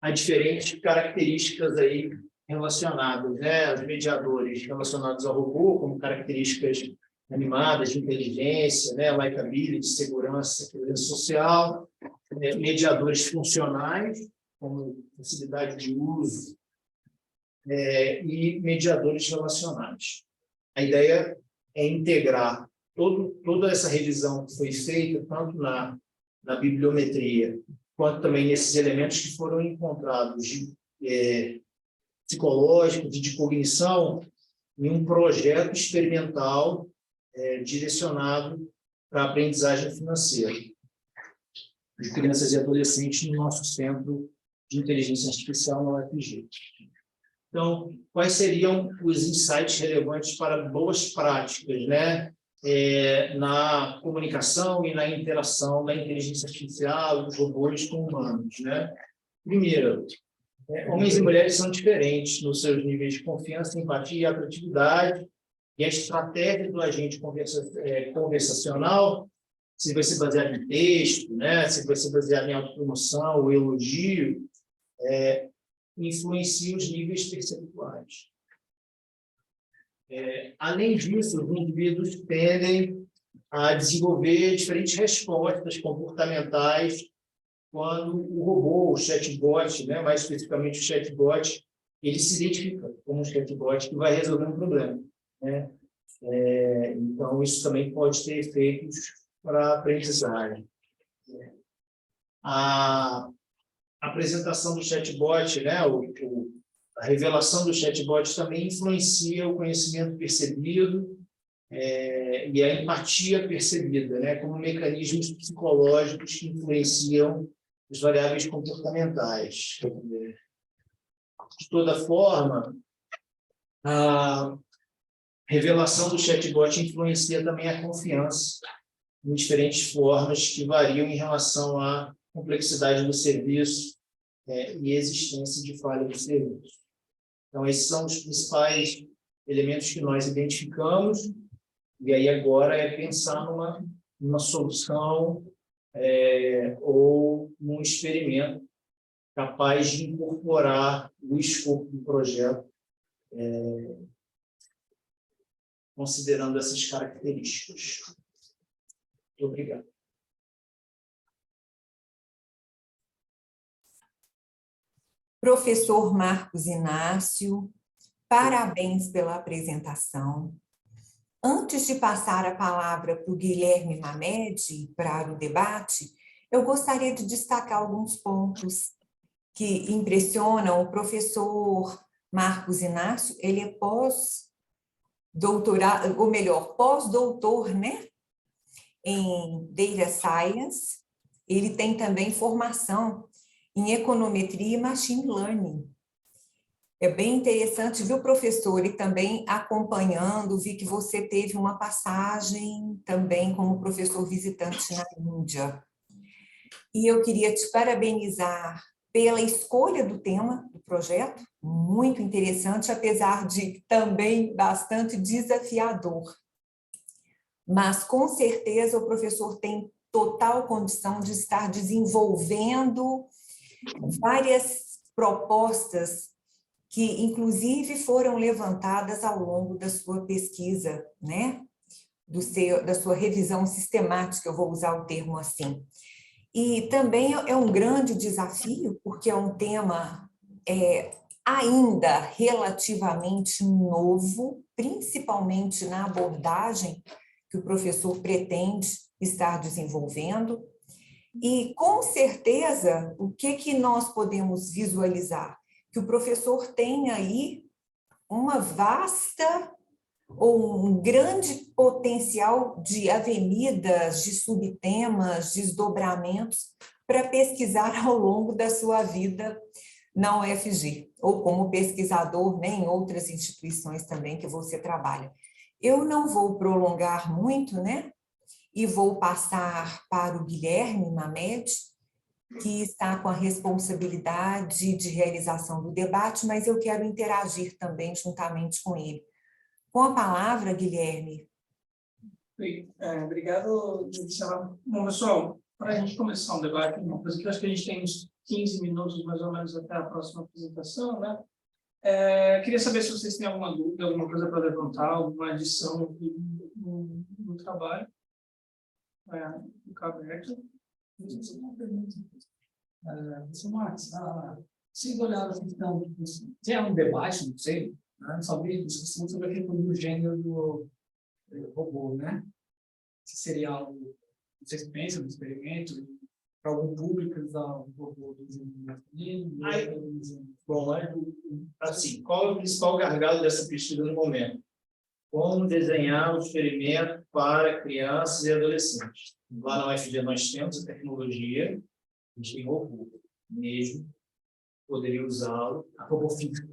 a diferentes características aí relacionadas, né? Os mediadores relacionados ao robô, como características animadas de inteligência, né? Likability, segurança social, mediadores funcionais, como facilidade de uso, e mediadores relacionais. A ideia é integrar toda essa revisão que foi feita, tanto na bibliometria, quanto também nesses elementos que foram encontrados psicológicos e de cognição, em um projeto experimental direcionado para a aprendizagem financeira de crianças e adolescentes no nosso Centro de Inteligência Artificial na UFG. Então, quais seriam os insights relevantes para boas práticas, né? Na comunicação e na interação da inteligência artificial, dos robôs com humanos, né? Primeiro, homens e mulheres são diferentes nos seus níveis de confiança, empatia e atratividade, e a estratégia do agente conversacional, se vai ser baseado em texto, né? Se vai ser baseado em autopromoção ou elogio, influencia os níveis perceptuais. Além disso, os indivíduos tendem a desenvolver diferentes respostas comportamentais quando o robô, o chatbot, né, mais especificamente o chatbot, ele se identifica como um chatbot que vai resolver um problema, né? Então, isso também pode ter efeitos para a aprendizagem. A apresentação do chatbot, né, a revelação do chatbot também influencia o conhecimento percebido e a empatia percebida, né, como mecanismos psicológicos que influenciam as variáveis comportamentais. De toda forma, a revelação do chatbot influencia também a confiança em diferentes formas que variam em relação à complexidade do serviço e existência de falha do serviço. Então, esses são os principais elementos que nós identificamos, e aí agora é pensar numa solução ou num experimento capaz de incorporar o escopo do projeto, considerando essas características. Muito obrigado. Professor Marcos Inácio, parabéns pela apresentação. Antes de passar a palavra para o Guilherme Mamed, para o debate, eu gostaria de destacar alguns pontos que impressionam o professor Marcos Inácio. Ele é pós-doutorado, ou melhor, pós-doutor, né, em Data Science. Ele tem também formação em econometria e machine learning. É bem interessante, viu, professor? E também acompanhando, vi que você teve uma passagem também como professor visitante na Índia. E eu queria te parabenizar pela escolha do tema do projeto, muito interessante, apesar de também bastante desafiador. Mas, com certeza, o professor tem total condição de estar desenvolvendo várias propostas que, inclusive, foram levantadas ao longo da sua pesquisa, né? Da sua revisão sistemática, eu vou usar o termo assim. E também é um grande desafio, porque é um tema ainda relativamente novo, principalmente na abordagem que o professor pretende estar desenvolvendo. E, com certeza, o que nós podemos visualizar? que o professor tem aí uma vasta ou um grande potencial de avenidas, de subtemas, desdobramentos para pesquisar ao longo da sua vida na UFG, ou como pesquisador, né, em outras instituições também que você trabalha. Eu não vou prolongar muito, né, e vou passar para o Guilherme Mamed, que está com a responsabilidade de realização do debate, mas eu quero interagir também juntamente com ele. Com a palavra, Guilherme. Bem, obrigado, Gisela. Bom, pessoal, para a gente começar um debate, uma coisa que eu acho que a gente tem uns 15 minutos, mais ou menos, até a próxima apresentação, né? Queria saber se vocês têm alguma dúvida, alguma coisa para levantar, alguma adição no trabalho. Ficar aberto. Marcos, se olhar a questão, se é um debate, não sei, né, discussão sobre a questão do gênero do robô, né? Se seria algo, vocês pensam no experimento, para algum público usar o robô do gênero masculino? Bom, assim, qual é o principal gargalo dessa pesquisa no momento? Como desenhar um experimento para crianças e adolescentes. Lá na UFG nós temos a tecnologia, a gente tem robô mesmo, poderia usá-lo, a robô físico.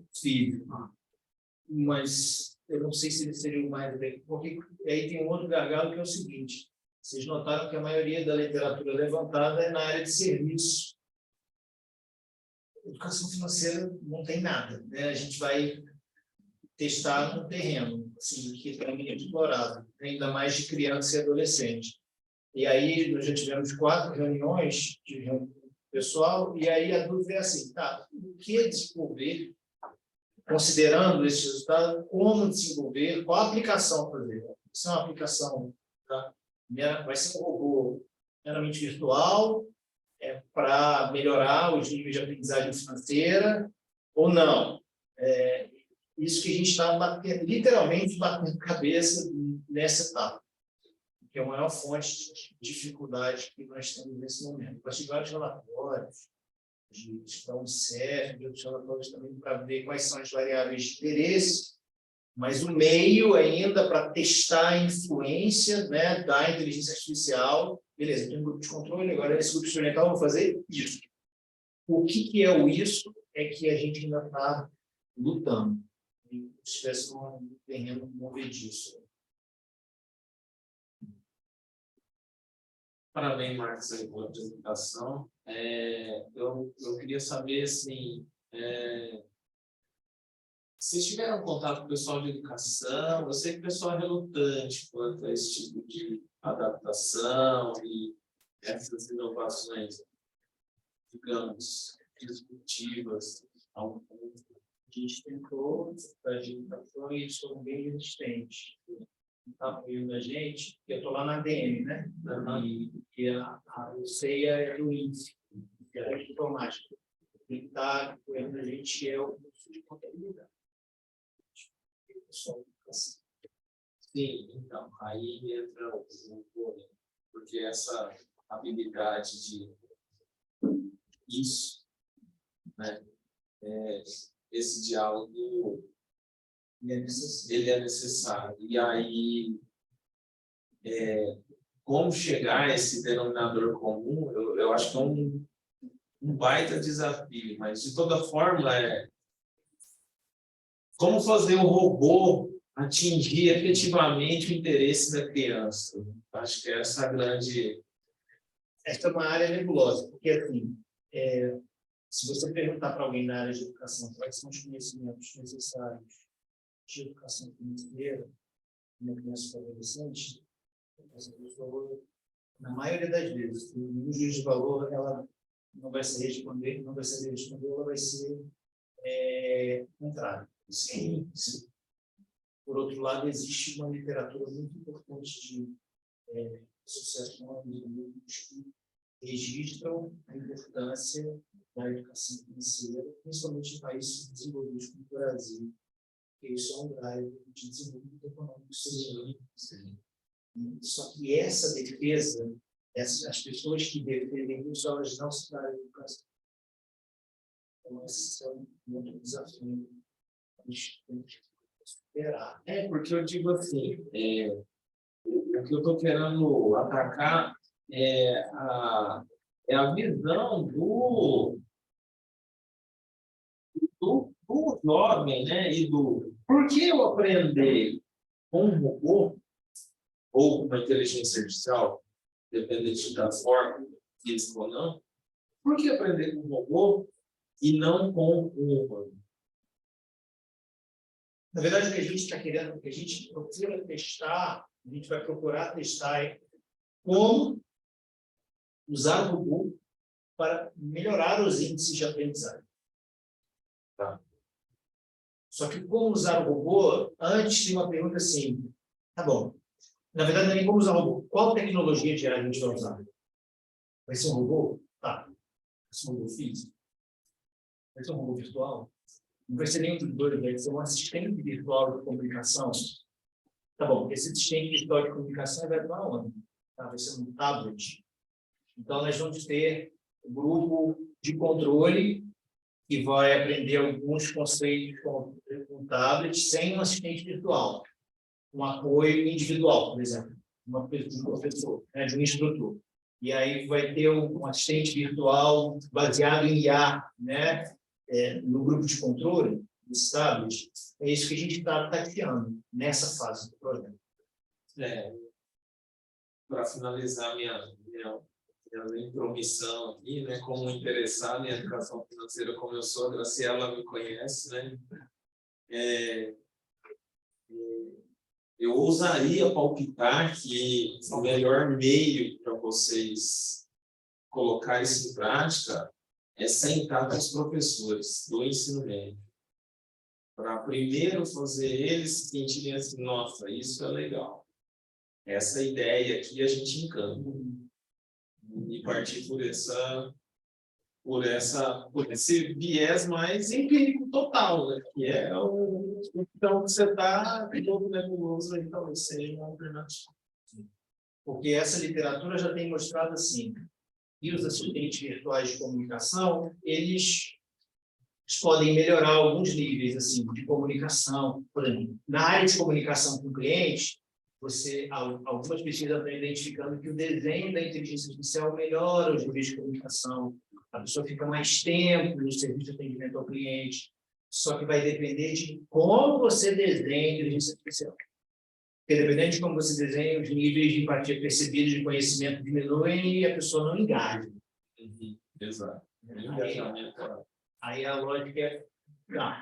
Mas eu não sei se ele seria o mais adequado, porque aí tem um outro gargalo que é o seguinte: vocês notaram que a maioria da literatura levantada é na área de serviço. Educação financeira não tem nada, né? A gente vai testar no terreno, assim, que para mim é explorado, ainda mais de criança e adolescente. E aí nós já tivemos 4 reuniões de pessoal, e aí a dúvida é assim, tá, o que desenvolver, considerando esse resultado, como desenvolver, qual a aplicação fazer? Se é uma aplicação, tá? Vai ser um robô meramente virtual, para melhorar os níveis de aprendizagem financeira, ou não? Isso que a gente está literalmente batendo cabeça nessa etapa, que é a maior fonte de dificuldade que nós temos nesse momento. Nós tivemos vários relatórios de gestão de CEF, de outros relatórios também para ver quais são as variáveis de interesse, mas o meio ainda para testar a influência, né, da inteligência artificial. Beleza, tem um grupo de controle, agora esse grupo experimental vai fazer isso. O que é o isso é que a gente ainda está lutando. Se tivesse um terreno movediço. Parabéns, Marcos, aí, pela apresentação. Eu queria saber, assim, vocês tiveram contato com o pessoal de educação? Eu sei que o pessoal é relutante quanto a esse tipo de adaptação e essas inovações, digamos, disruptivas. A gente tentou, a digitação, e eles foram bem resistentes. Está apoiando a gente, eu estou lá na ADM, né? E a UCEIA é do índice, que é a informática. Quem está apoiando a gente é o curso de contabilidade. Sim, então, aí entra o porém, porque essa habilidade de isso, né? Esse diálogo ele é necessário. E aí, como chegar a esse denominador comum, eu acho que é um baita desafio, mas de toda forma como fazer o robô atingir efetivamente o interesse da criança. Acho que essa é a grande... Esta é uma área nebulosa, porque assim, se você perguntar para alguém na área de educação quais são os conhecimentos necessários de educação financeira, uma criança ou adolescente, essa pessoa, na maioria das vezes, no juízo de valor, ela não vai saber responder, ela vai ser contrária. Sim. Por outro lado, existe uma literatura muito importante de associações de grupos que registram a importância da educação financeira, principalmente em países desenvolvidos como o Brasil, porque isso é um drive de desenvolvimento econômico e social. Só que essa defesa, as pessoas que defendem isso, elas não se dão a educação. Esse é um desafio. A gente tem que superar. Porque eu digo assim, o que eu estou querendo atacar é a visão do jovem, né? E do por que eu aprender com um robô ou com uma inteligência artificial, dependente da forma, física ou não, por que aprender com um robô e não com um humano? Na verdade, o que a gente está querendo, o que a gente procura testar, a gente vai procurar testar é como usar o robô para melhorar os índices de aprendizagem. Tá. Só que como usar o robô, antes de uma pergunta assim, tá bom, na verdade não é nem como usar o robô, qual tecnologia de a gente vai usar? Vai ser um robô? Tá. Vai ser um robô físico? Vai ser um robô virtual? Não vai ser nenhum dos dois, vai ser um assistente virtual de comunicação. Tá bom, esse assistente virtual de comunicação vai para onde? Tá, vai ser um tablet. Então, nós vamos ter um grupo de controle que vai aprender alguns conceitos com um tablet sem um assistente virtual. Um apoio individual, por exemplo, de um professor, né, de um instrutor. E aí vai ter um assistente virtual baseado em IA, né? No grupo de controle, dos tablets, é isso que a gente está tateando nessa fase do projeto. Para finalizar minha intromissão aqui, né, como interessado em educação financeira, como eu sou, a Graciela me conhece, né? Eu ousaria palpitar que o melhor meio para vocês colocar isso em prática é sentar com os professores do ensino médio. Para primeiro fazer eles sentirem assim, nossa, isso é legal. Essa ideia aqui a gente encanta. E partir por esse viés mais empírico total, né? Que é então você está todo nebuloso aí, talvez seja uma alternativa. Porque essa literatura já tem mostrado assim, e os assistentes virtuais de comunicação, eles podem melhorar alguns níveis assim, de comunicação. Por exemplo, na área de comunicação com clientes, algumas pesquisas estão identificando que o desenho da inteligência artificial melhora os níveis de comunicação, a pessoa fica mais tempo no serviço de atendimento ao cliente, só que vai depender de como você desenha a inteligência artificial. Porque dependendo de como você desenha, os níveis de empatia percebidos de conhecimento diminuem e a pessoa não engaja. Exato. Aí a lógica é,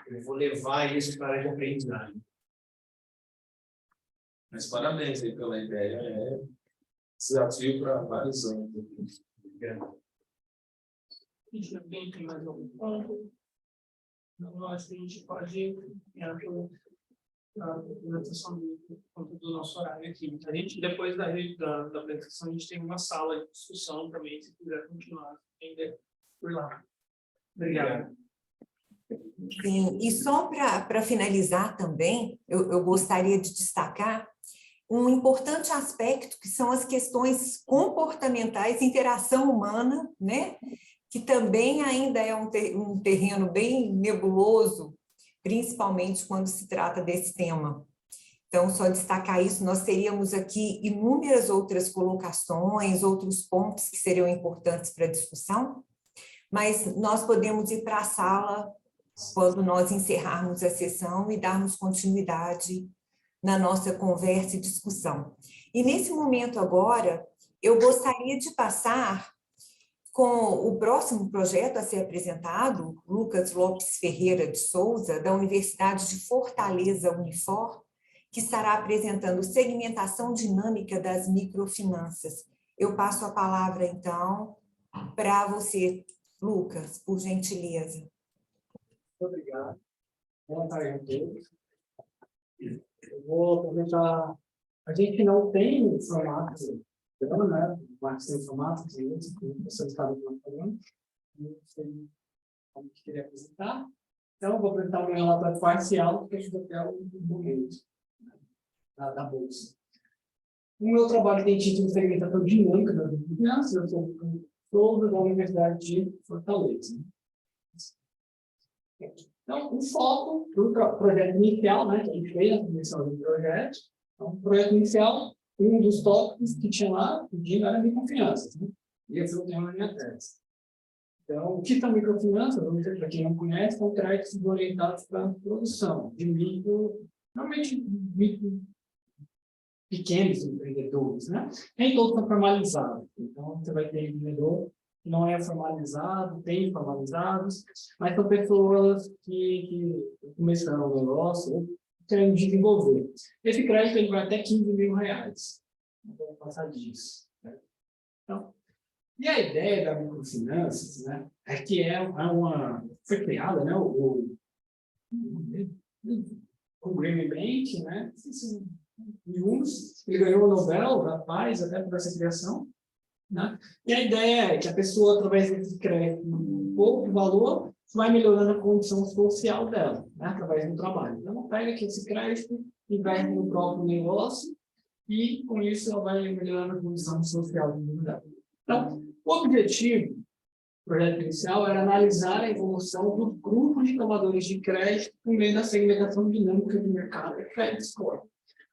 eu vou levar isso para a área de aprendizagem. Mas parabéns aí pela ideia, desafio para vários anos. Deixa eu ver, tem mais algum ponto? Não, acho que a gente pode ir para a apresentação do nosso horário aqui. A gente, depois da apresentação, a gente tem uma sala de discussão também, se quiser continuar ainda por lá. Obrigado. Sim, e só para finalizar também, eu gostaria de destacar um importante aspecto que são as questões comportamentais, interação humana, né? Que também ainda é um terreno bem nebuloso, principalmente quando se trata desse tema. Então, só destacar isso, nós teríamos aqui inúmeras outras colocações, outros pontos que seriam importantes para a discussão, mas nós podemos ir para a sala quando nós encerrarmos a sessão e darmos continuidade na nossa conversa e discussão. E nesse momento agora, eu gostaria de passar com o próximo projeto a ser apresentado, Lucas Lopes Ferreira de Souza, da Universidade de Fortaleza, Unifor, que estará apresentando segmentação dinâmica das microfinanças. Eu passo a palavra, então, para você, Lucas, por gentileza. Obrigado. Boa tarde a todos. Eu vou apresentar. A gente não tem formato, né? Mas tem formato, que você está falando. Não sei como que queria apresentar. Então, eu vou apresentar o meu relatório parcial, que ajuda até o momento da Bolsa. O meu trabalho tem título segmentação dinâmica das microfinanças. Eu sou da Universidade de Fortaleza. Então, o foco do projeto inicial, né, que a gente fez a definição do projeto, então, o projeto inicial, um dos tópicos que tinha lá, pedindo era microfinanças, né? E esse é o tema da minha tese. Então, o que são microfinanças? Vamos dizer, para quem não conhece, são créditos orientados para a produção de normalmente micro, pequenos empreendedores, né? Nem todos são formalizados. Então, você vai ter empreendedor que não é formalizado, tem formalizados, mas são pessoas que começaram o negócio ou querendo desenvolver. Esse crédito ele vai até R$15.000. Não vou passar disso. Né? Então, e a ideia da microfinanças, né, é que foi criada, né, o Graham Bank, né, ele ganhou o Nobel da Paz até por essa criação, né, e a ideia é que a pessoa, através desse crédito, um pouco de valor, vai melhorando a condição social dela, né, através do trabalho. Então, ela pega aqui esse crédito, investe no próprio negócio, e com isso ela vai melhorando a condição social dela. Então, o objetivo do projeto inicial era analisar a evolução dos grupos de tomadores de crédito por meio da segmentação dinâmica do mercado e credit score.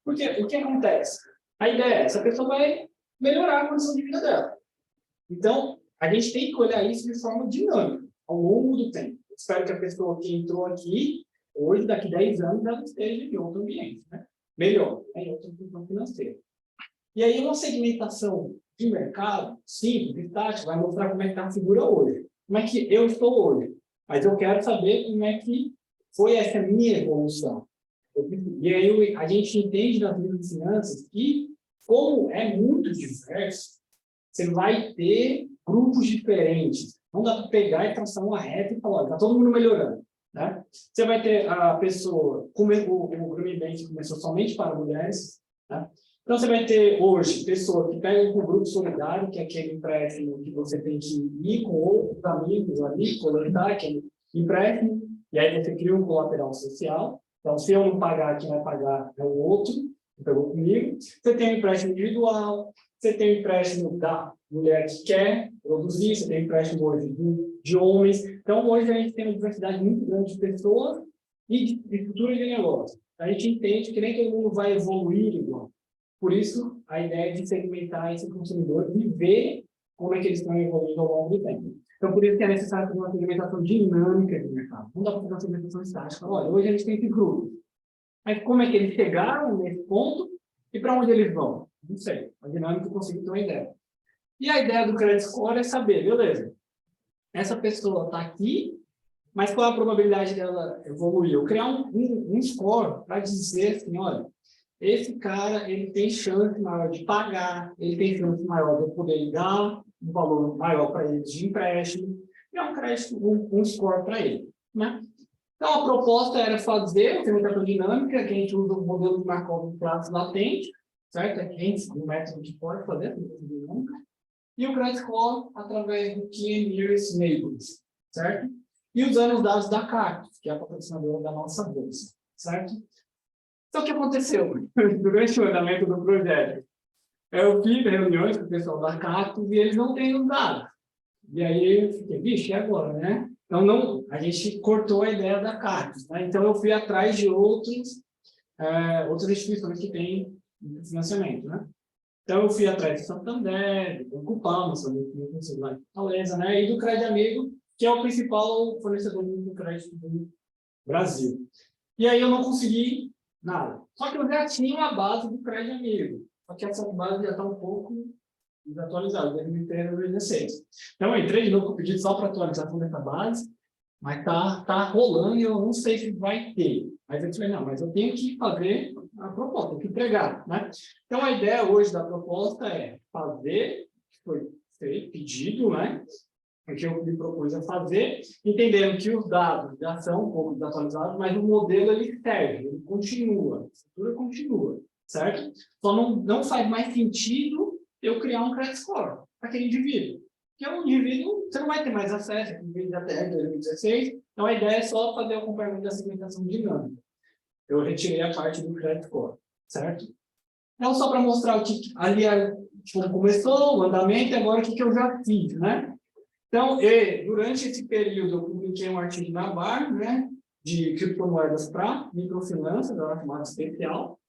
Porque o que acontece? A ideia é essa pessoa vai melhorar a condição de vida dela. Então, a gente tem que olhar isso de forma dinâmica, ao longo do tempo. Espero que a pessoa que entrou aqui, hoje, daqui a 10 anos, ela esteja em outro ambiente, né? Melhor, né? Em outra função financeira. E aí, uma segmentação de mercado, simples, tática, vai mostrar como é que está a figura hoje. Como é que eu estou hoje. Mas eu quero saber como é que foi essa minha evolução. E aí a gente entende nas finanças que, como é muito diverso, você vai ter grupos diferentes. Não dá para pegar e traçar uma reta e falar, está todo mundo melhorando. Né? Você vai ter a pessoa, como o Graham Bank começou somente para mulheres, né? Então, você vai ter hoje pessoas que pegam com o grupo solidário, que é aquele empréstimo que você tem que ir com outros amigos ali, coletar aquele empréstimo, e aí você cria um colateral social. Então, se eu não pagar, quem vai pagar é o outro, que pegou comigo. Você tem um empréstimo individual, você tem um empréstimo da mulher que quer produzir, você tem um empréstimo hoje de homens. Então, hoje a gente tem uma diversidade muito grande de pessoas e de estruturas de negócio. A gente entende que nem todo mundo vai evoluir igual. Por isso, a ideia de segmentar esse consumidor e ver como é que eles estão evoluindo ao longo do tempo. Então, por isso que é necessário fazer uma segmentação dinâmica do mercado. Não dá para fazer uma segmentação estática. Olha, hoje a gente tem esse grupo. Mas como é que eles chegaram nesse ponto e para onde eles vão? Não sei. A dinâmica eu consigo ter uma ideia. E a ideia do credit score é saber, beleza, essa pessoa está aqui, mas qual é a probabilidade dela evoluir? Eu criar um score para dizer assim, olha, esse cara, ele tem chance maior de pagar, ele tem chance maior de eu poder dar um valor maior para ele de empréstimo, e é um crédito, um score para ele. Né? Então, a proposta era fazer a segmentação dinâmica, que a gente usa o modelo de Markov de pratos latente, certo? É um método que pode fazer a segmentação dinâmica, e o credit score através do Key Nearest Neighbors, certo? E usando os dados da Cactus, que é a patrocinadora da nossa bolsa, certo? Então, o que aconteceu durante o andamento do projeto? Eu fiz reuniões com o pessoal da Cactus e eles não têm os dados. E aí eu fiquei, vixe, e agora, né? Então, a gente cortou a ideia da Cactus, né? Então, eu fui atrás de outras instituições que têm financiamento, né? Então, eu fui atrás do Santander, do Cupom, do Fortaleza, né? E do Crédito Amigo, que é o principal fornecedor de crédito do Brasil. E aí eu não consegui nada. Só que eu já tinha uma base do Crédito Amigo. Só que essa base já está um pouco desatualizada, 2013 2016. Então, eu entrei de novo com o pedido só para atualização dessa base, mas tá rolando e eu não sei se vai ter. Mas eu falei, não, mas eu tenho que fazer a proposta, tenho que entregar. Né? Então, a ideia hoje da proposta é fazer, que foi pedido, né? Porque eu me propus a fazer, entendendo que os dados já são um pouco desatualizados, mas o modelo ele serve, ele continua, a estrutura continua, certo? Só não faz mais sentido eu criar um credit score para aquele indivíduo. Porque um indivíduo, você não vai ter mais acesso, aquele vídeo da TR 2016, então a ideia é só fazer o acompanhamento da segmentação dinâmica. Eu retirei a parte do credit score, certo? Então, só para mostrar o que ali como começou, o andamento, e agora o que eu já fiz, né? Então, durante esse período, eu publiquei um artigo na BAR, né, de criptomoedas para microfinanças, da chamada especial,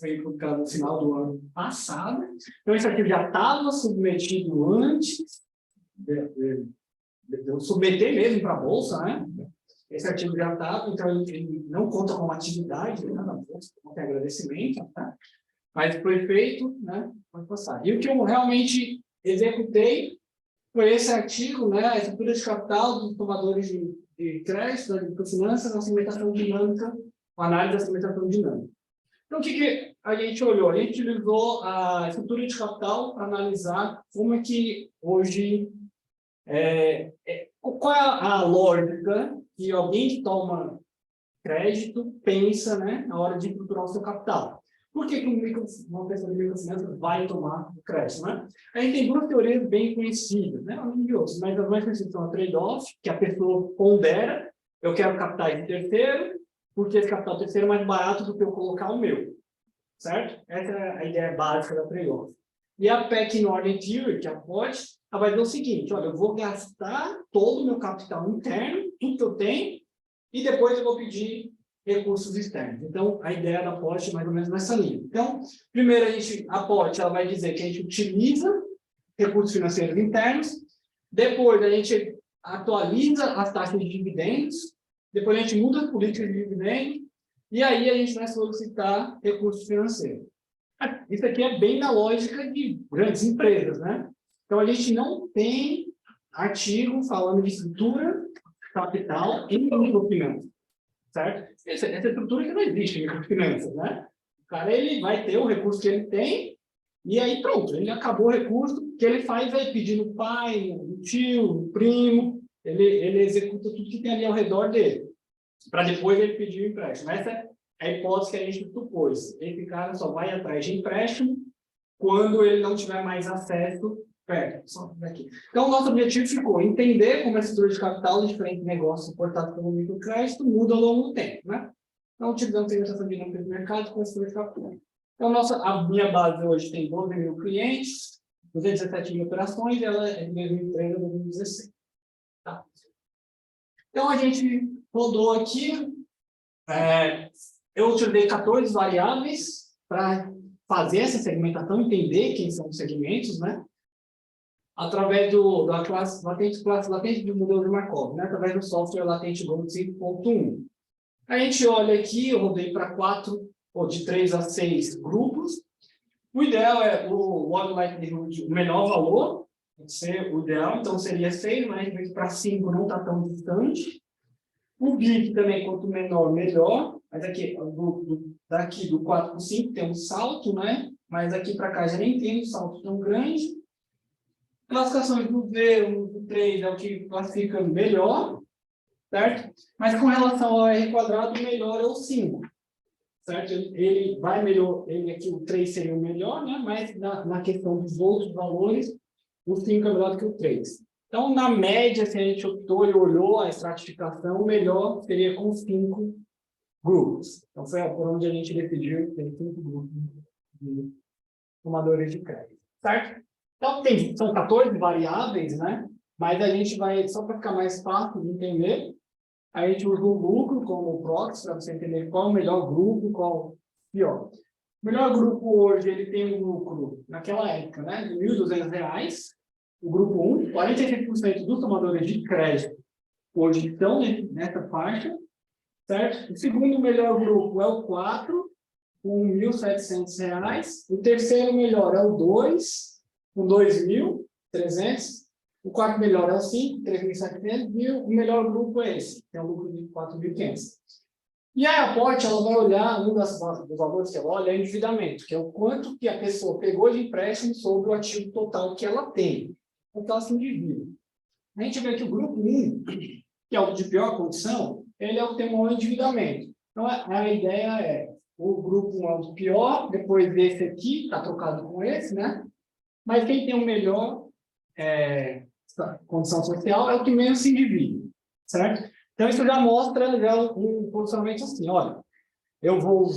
foi publicado no final do ano passado. Então, esse artigo já estava submetido antes de eu submeter mesmo para a Bolsa, né? Esse artigo já estava, então ele não conta como atividade, né, na Bolsa, não tem agradecimento, tá? Mas foi feito, né? Pode passar. E o que eu realmente executei foi esse artigo, né? A estrutura de capital dos tomadores de crédito, das microfinanças, a segmentação dinâmica, a análise da segmentação dinâmica. Então, o que a gente olhou? A gente utilizou a estrutura de capital para analisar como é que hoje, qual é a lógica que alguém que toma crédito pensa, né, na hora de estruturar o seu capital. Por que uma pessoa de microfinanças vai tomar o crédito, né? A gente tem duas teorias bem conhecidas, né, além de outras, mas as mais conhecidas são a trade-off, que a pessoa pondera, eu quero capital de terceiro, porque esse capital terceiro é mais barato do que eu colocar o meu, certo? Essa é a ideia básica da trade-off. E a Peck-Norton Theory, que é a POT, ela vai dizer o seguinte, olha, eu vou gastar todo o meu capital interno, tudo que eu tenho, e depois eu vou pedir recursos externos. Então, a ideia da POT é mais ou menos nessa linha. Então, primeiro a POT ela vai dizer que a gente utiliza recursos financeiros internos, depois a gente atualiza as taxas de dividendos, depois a gente muda as políticas de dividendos, e aí a gente vai solicitar recursos financeiros. Isso aqui é bem na lógica de grandes empresas, né? Então, a gente não tem artigo falando de estrutura capital em microfinanças, certo? Essa estrutura que não existe em microfinanças, né? O cara, ele vai ter o recurso que ele tem, e aí pronto, ele acabou o recurso, o que ele faz é pedir no pai, no tio, no primo, ele executa tudo que tem ali ao redor dele, para depois ele pedir o empréstimo. Essa é a hipótese que a gente propôs. Esse cara só vai atrás de empréstimo quando ele não tiver mais acesso perto. Só daqui. Então, o nosso objetivo ficou entender como a estrutura de capital de diferentes negócios suportados pelo microcrédito muda ao longo do tempo, né? Então, utilizando a segmentação dinâmica de mercado com a estrutura de capital. Então, a minha base hoje tem 12 mil clientes, 217 mil operações, e ela é de 2013 a 2016. Tá? Então, a gente rodou aqui, eu utilizei 14 variáveis para fazer essa segmentação, entender quem são os segmentos, né? Através da classe latente do modelo de Markov, né? Através do software latente Gold 5.1. A gente olha aqui, eu rodei para 4, ou de 3 a 6 grupos. O ideal é o Odd Likelihood, o menor valor, tem que ser o ideal, então seria 6, mas a gente para 5 não está tão distante. O BIP também, quanto menor, melhor. Mas aqui, daqui do 4 para o 5 tem um salto, né? Mas aqui para cá já nem tem um salto tão grande. Classificações do V, do 3 é o que classifica melhor, certo? Mas com relação ao R quadrado, o melhor é o 5, certo? Ele vai melhor, ele aqui, o 3 seria o melhor, né? Mas na questão dos outros valores, o 5 é melhor do que o 3. Então, na média, se a gente optou e olhou a estratificação, o melhor seria com 5 grupos. Então, foi por onde a gente decidiu ter 5 grupos de tomadores de crédito, certo? Então, são 14 variáveis, né? Mas a gente vai, só para ficar mais fácil de entender, a gente usa o lucro como proxy, para você entender qual é o melhor grupo, qual o pior. O melhor grupo hoje, ele tem um lucro, naquela época, né, de R$ 1.200. O grupo 1, 46% dos tomadores de crédito hoje estão nessa faixa, certo? O segundo melhor grupo é o 4, com R$ 1.700. O terceiro melhor é o 2, com 2.300. O quarto melhor é o 5, 3.700. E o melhor grupo é esse, que é o lucro de 4.500. E aí a POT, ela vai olhar, um dos valores que ela olha é o endividamento, que é o quanto que a pessoa pegou de empréstimo sobre o ativo total que ela tem. Então, ela se endivida. A gente vê que o grupo 1, que é o de pior condição, ele é o que tem o maior endividamento. Então, a ideia é, o grupo 1 é o do pior, depois desse aqui, está trocado com esse, né? Mas quem tem o melhor condição social é o que menos se endivida, certo? Então, isso já mostra um posicionamento assim, olha, eu vou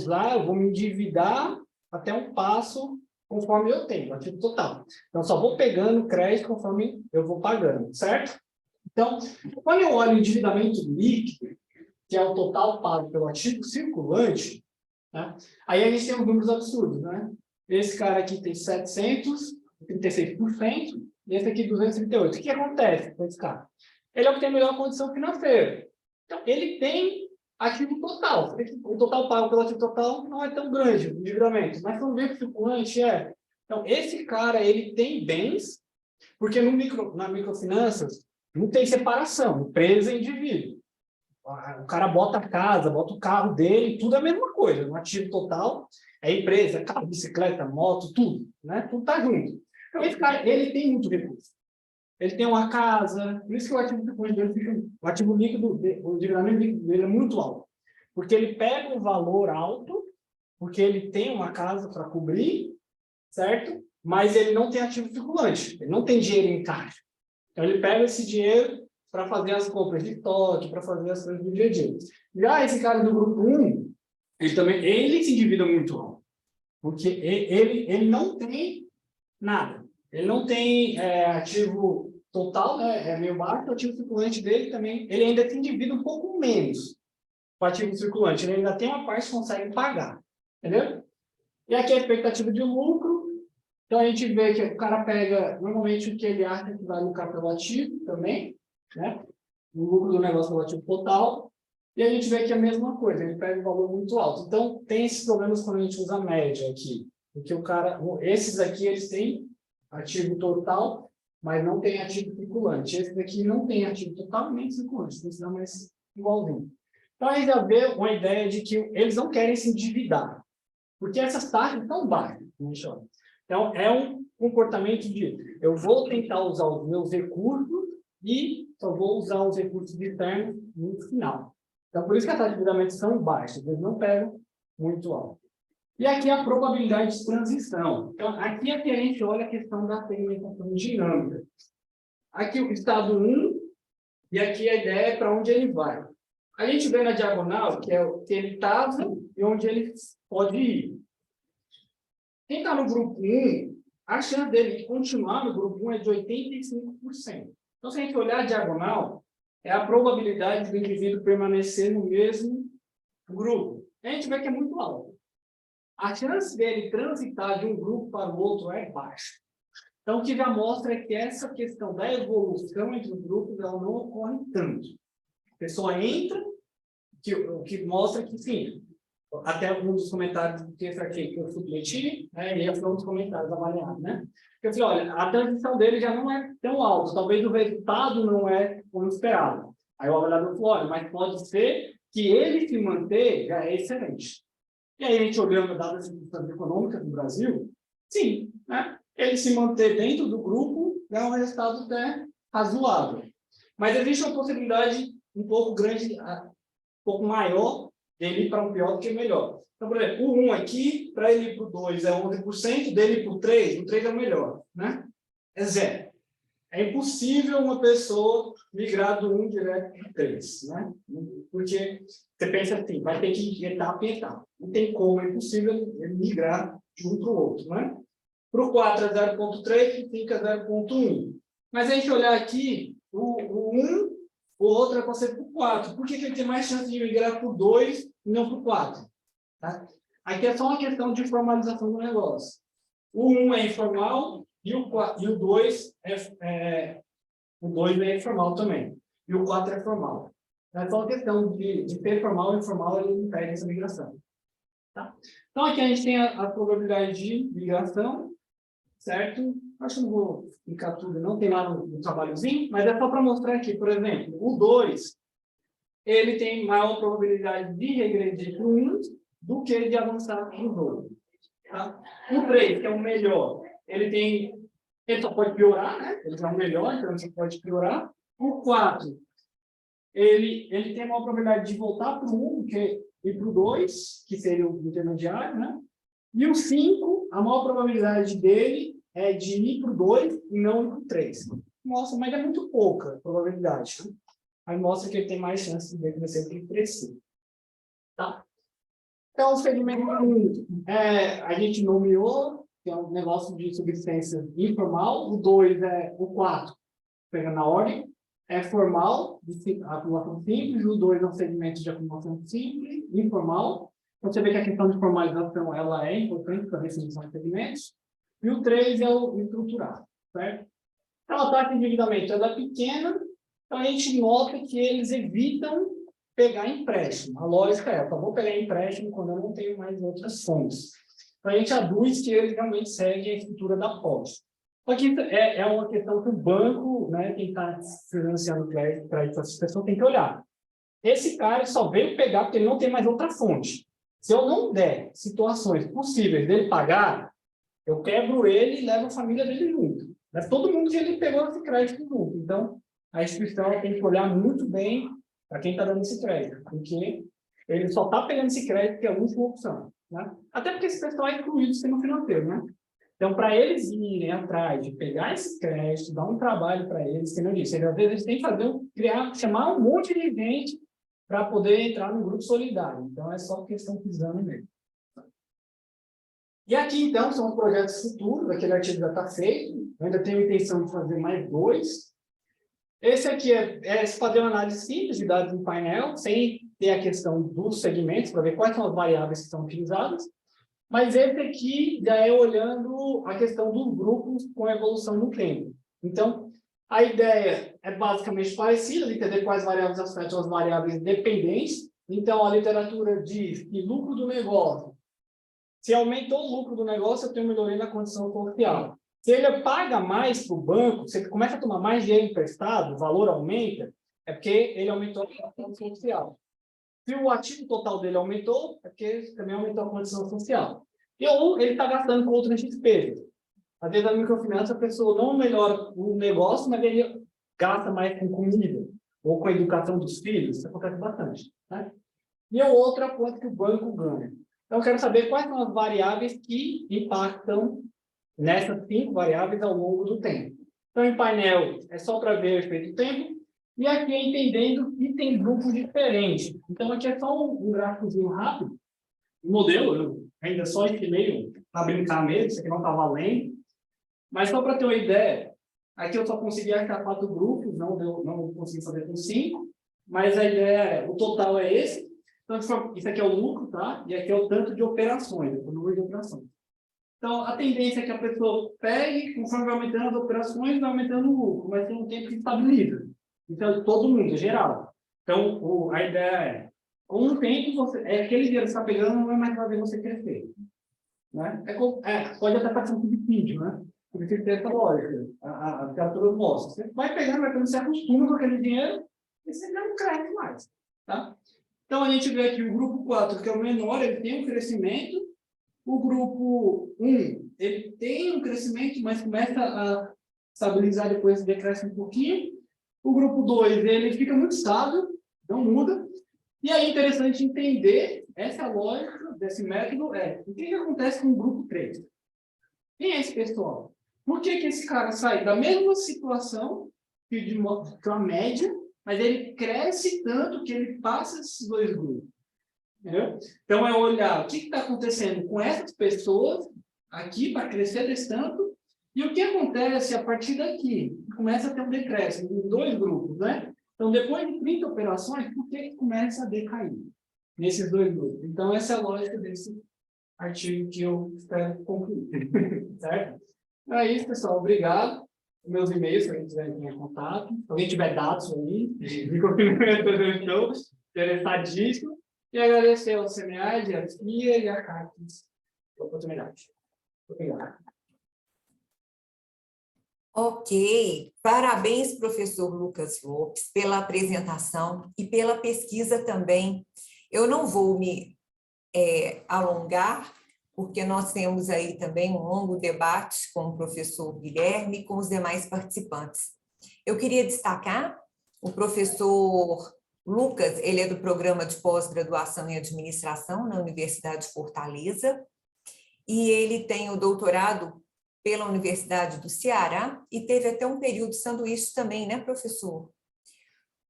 me endividar até um passo conforme eu tenho, ativo total. Então, só vou pegando crédito conforme eu vou pagando, certo? Então, quando eu olho o endividamento líquido, que é o total pago pelo ativo circulante, né? Aí a gente tem uns números absurdos, né? Esse cara aqui tem 736%, e esse aqui 238%. O que acontece com esse cara? Ele é o que tem a melhor condição financeira. Então, ele tem ativo total. O total pago pelo ativo total não é tão grande, o endividamento, mas quando vê que o circulante é. Então, esse cara, ele tem bens, porque na microfinanças não tem separação, empresa e indivíduo. O cara bota a casa, bota o carro dele, tudo é a mesma coisa. No ativo total, é empresa, carro, bicicleta, moto, tudo, né? Tudo tá junto. Então, esse cara, ele tem muito recurso. Ele tem uma casa, por isso que o ativo dele fica, o ativo líquido, o endividamento líquido dele é muito alto. Porque ele pega um valor alto, porque ele tem uma casa para cobrir, certo? Mas ele não tem ativo circulante, ele não tem dinheiro em caixa. Então, ele pega esse dinheiro para fazer as compras de estoque, para fazer as coisas do dia a dia. Já esse cara do grupo 1, ele se endivida muito alto, porque ele não tem nada. Ele não tem ativo total, né? É meio baixo, o ativo circulante dele também, ele ainda se endivida um pouco menos com o ativo circulante, ele ainda tem uma parte que consegue pagar, entendeu? E aqui a expectativa de lucro, então a gente vê que o cara pega, normalmente, o que ele acha que vai lucrar pelo ativo também, né? O lucro do negócio pelo ativo total, e a gente vê que é a mesma coisa, ele pega um valor muito alto. Então, tem esses problemas quando a gente usa a média aqui, porque o cara, esses aqui, eles têm ativo total, mas não tem ativo circulante. Esse daqui não tem ativo total nem circulante, precisa mais igualzinho. Então, a gente já vê uma ideia de que eles não querem se endividar, porque essas taxas estão baixas. Então, é um comportamento de eu vou tentar usar os meus recursos e só vou usar os recursos externos no final. Então, por isso que as taxas de endividamento são baixas, eles não pegam muito alto. E aqui a probabilidade de transição. Então, aqui é que a gente olha a questão da segmentação dinâmica. Aqui o estado 1, e aqui a ideia é para onde ele vai. A gente vê na diagonal que é o que ele estava e onde ele pode ir. Quem está no grupo 1, a chance dele continuar no grupo 1 é de 85%. Então, se a gente olhar a diagonal, é a probabilidade do indivíduo permanecer no mesmo grupo. A gente vê que é muito alta. A chance dele transitar de um grupo para o outro é baixa. Então, o que já mostra é que essa questão da evolução entre os grupos ela não ocorre tanto. A pessoa entra, o que mostra que, sim, até um dos comentários do texto aqui que eu submeti, né, e foi um dos comentários avaliados, né? Eu falei, olha, a transição dele já não é tão alta, talvez o resultado não é como esperado. Aí o avaliador falou, olha, mas pode ser que ele se manter já é excelente. E aí, a gente olhando dadas as circunstâncias econômicas do Brasil, sim, né? Ele se manter dentro do grupo é um resultado até razoável. Mas existe uma possibilidade um pouco grande, um pouco maior, dele ir para um pior do que melhor. Então, por exemplo, o 1 aqui, para ele ir para o 2 é 11%, dele para o 3 é o melhor, né? É 0. É impossível uma pessoa migrar do 1 direto para o 3, né? Porque você pensa assim, vai ter que ir etapa em etapa. Não tem como, é impossível ele migrar de um para o outro, né? Para o 4 é 0,3, para o 5 é 0,1. Mas se a gente olhar aqui, o 1, o outro é para ser para o 4. Por que ele tem mais chance de migrar para o 2 e não para o 4? Tá? Aqui é só uma questão de formalização do negócio. O 1 é informal e o 2 é informal também. E o 4 é formal. É só uma questão de ser formal e informal, ele impede essa migração. Tá? Então, aqui a gente tem a probabilidade de migração, certo? Acho que não vou explicar tudo, não tem lá no trabalhozinho, mas é só para mostrar aqui, por exemplo, o 2, ele tem maior probabilidade de regredir para o 1 do que de avançar para o 2. Tá? O 3, que é o melhor, ele só pode piorar, né? Ele é o melhor, então ele só pode piorar. O 4, ele tem a maior probabilidade de voltar para o 1 e para o 2, que seria o intermediário, né? E o 5, a maior probabilidade dele é de ir para o 2 e não ir para o 3. Nossa, mas é muito pouca probabilidade. Né? Aí mostra que ele tem mais chance de crescer para o 3. Tá? Então, o segmento 1, a gente nomeou, que é um negócio de subsistência informal. O 2 é o 4, pegando na ordem, é formal, acumulação simples. O 2 é um segmento de acumulação simples, informal. Então, você vê que a questão de formalização ela é importante para a definição de segmentos. E o 3 é o estruturado, certo? Então, a taxa de endividamento ela é pequena, então a gente nota que eles evitam pegar empréstimo. A lógica é, eu só vou pegar empréstimo quando eu não tenho mais outras fontes. Então, a gente aduz que eles realmente seguem a estrutura da pós. Só que é uma questão que o banco, né, quem está financiando crédito para essas pessoas, tem que olhar. Esse cara só veio pegar porque ele não tem mais outra fonte. Se eu não der situações possíveis dele pagar, eu quebro ele e levo a família dele junto. Mas todo mundo que ele pegou esse crédito junto. Então, a instituição tem que olhar muito bem para quem está dando esse crédito, porque ele só está pegando esse crédito que é a última opção, né? Até porque esse pessoal é excluído do sistema financeiro, né? Então, para eles irem atrás de pegar esse crédito, dar um trabalho para eles, que não disse, às vezes eles têm que chamar um monte de gente para poder entrar no grupo solidário. Então, é só questão pisando mesmo. E aqui, então, são os projetos futuros, aquele artigo já está feito, eu ainda tenho a intenção de fazer mais 2. Esse aqui é fazer uma análise simples de dados em painel, sem ter a questão dos segmentos, para ver quais são as variáveis que são utilizadas. Mas esse aqui já é olhando a questão dos grupos com a evolução no tempo. Então, a ideia é basicamente parecida, de entender quais variáveis afetam as variáveis dependentes. Então, a literatura diz que lucro do negócio, se aumentou o lucro do negócio, eu tenho melhoria na condição social. Se ele paga mais para o banco, se ele começa a tomar mais dinheiro emprestado, o valor aumenta, é porque ele aumentou a condição social. Se o ativo total dele aumentou, é porque também aumentou a condição social. Ou ele está gastando com outras despesas. Às vezes, na microfinança, a pessoa não melhora o negócio, mas ele gasta mais com comida ou com a educação dos filhos. Isso acontece bastante, né? E a outra coisa que o banco ganha. Então, eu quero saber quais são as variáveis que impactam nessas 5 variáveis ao longo do tempo. Então, em painel, é só para ver o efeito do tempo. E aqui é entendendo que tem grupos diferentes. Então, aqui é só um gráficozinho rápido. O modelo, eu ainda só estimei para brincar mesmo, isso aqui não está valendo. Mas só para ter uma ideia, aqui eu só consegui achar 4 grupos, não consegui fazer com 5. Mas a ideia é, o total é esse. Então, isso aqui é o lucro, tá? E aqui é o tanto de operações, o número de operações. Então, a tendência é que a pessoa pegue, conforme vai aumentando as operações, vai aumentando o lucro, mas tem um tempo que estabiliza. Então, todo mundo, geral. Então, a ideia é, com o tempo, aquele dinheiro que você está pegando não vai mais fazer você crescer. Né? Pode até parecer um subsídio, né? Subsídio tem essa lógica, a literatura mostra. Você vai pegando, você acostuma com aquele dinheiro, e você já não cresce mais. Tá? Então, a gente vê aqui o grupo 4, que é o menor, ele tem um crescimento. O grupo 1, ele tem um crescimento, mas começa a estabilizar, depois decresce um pouquinho. O grupo 2, ele fica muito estável, não muda. E aí é interessante entender, essa lógica desse método o que acontece com o grupo 3? Quem é esse pessoal? Por que esse cara sai da mesma situação, que de uma média, mas ele cresce tanto que ele passa esses 2 grupos? Entendeu? Então, é olhar o que está acontecendo com essas pessoas aqui para crescer desse tanto e o que acontece a partir daqui. Começa a ter um decréscimo em 2 grupos, né? Então, depois de 30 operações, por que começa a decair nesses 2 grupos? Então, essa é a lógica desse artigo que eu espero concluir. Certo? Então, é isso, pessoal. Obrigado. Meus e-mails, se alguém quiser entrar em contato. Se alguém tiver dados aí, de conhecimento do show, interessadíssimo. E agradecer ao SEMEAD, a FIA e a CAPES pela oportunidade. Obrigado. Ok. Parabéns, professor Lucas Lopes, pela apresentação e pela pesquisa também. Eu não vou me alongar, porque nós temos aí também um longo debate com o professor Guilherme e com os demais participantes. Eu queria destacar o professor Lucas, ele é do programa de pós-graduação em administração na Universidade de Fortaleza, e ele tem o doutorado pela Universidade do Ceará, e teve até um período de sanduíche também, né, professor?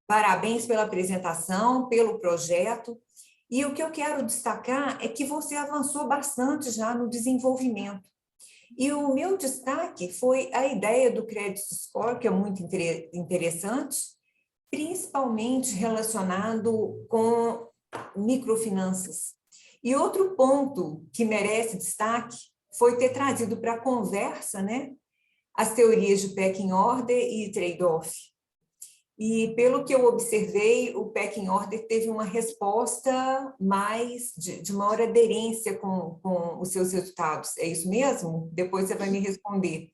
Parabéns pela apresentação, pelo projeto, e o que eu quero destacar é que você avançou bastante já no desenvolvimento. E o meu destaque foi a ideia do Credit Score, que é muito interessante, principalmente relacionado com microfinanças. E outro ponto que merece destaque foi ter trazido para a conversa, né, as teorias de pecking order e trade-off. E, pelo que eu observei, o pecking order teve uma resposta mais de maior aderência com os seus resultados. É isso mesmo? Depois você vai me responder.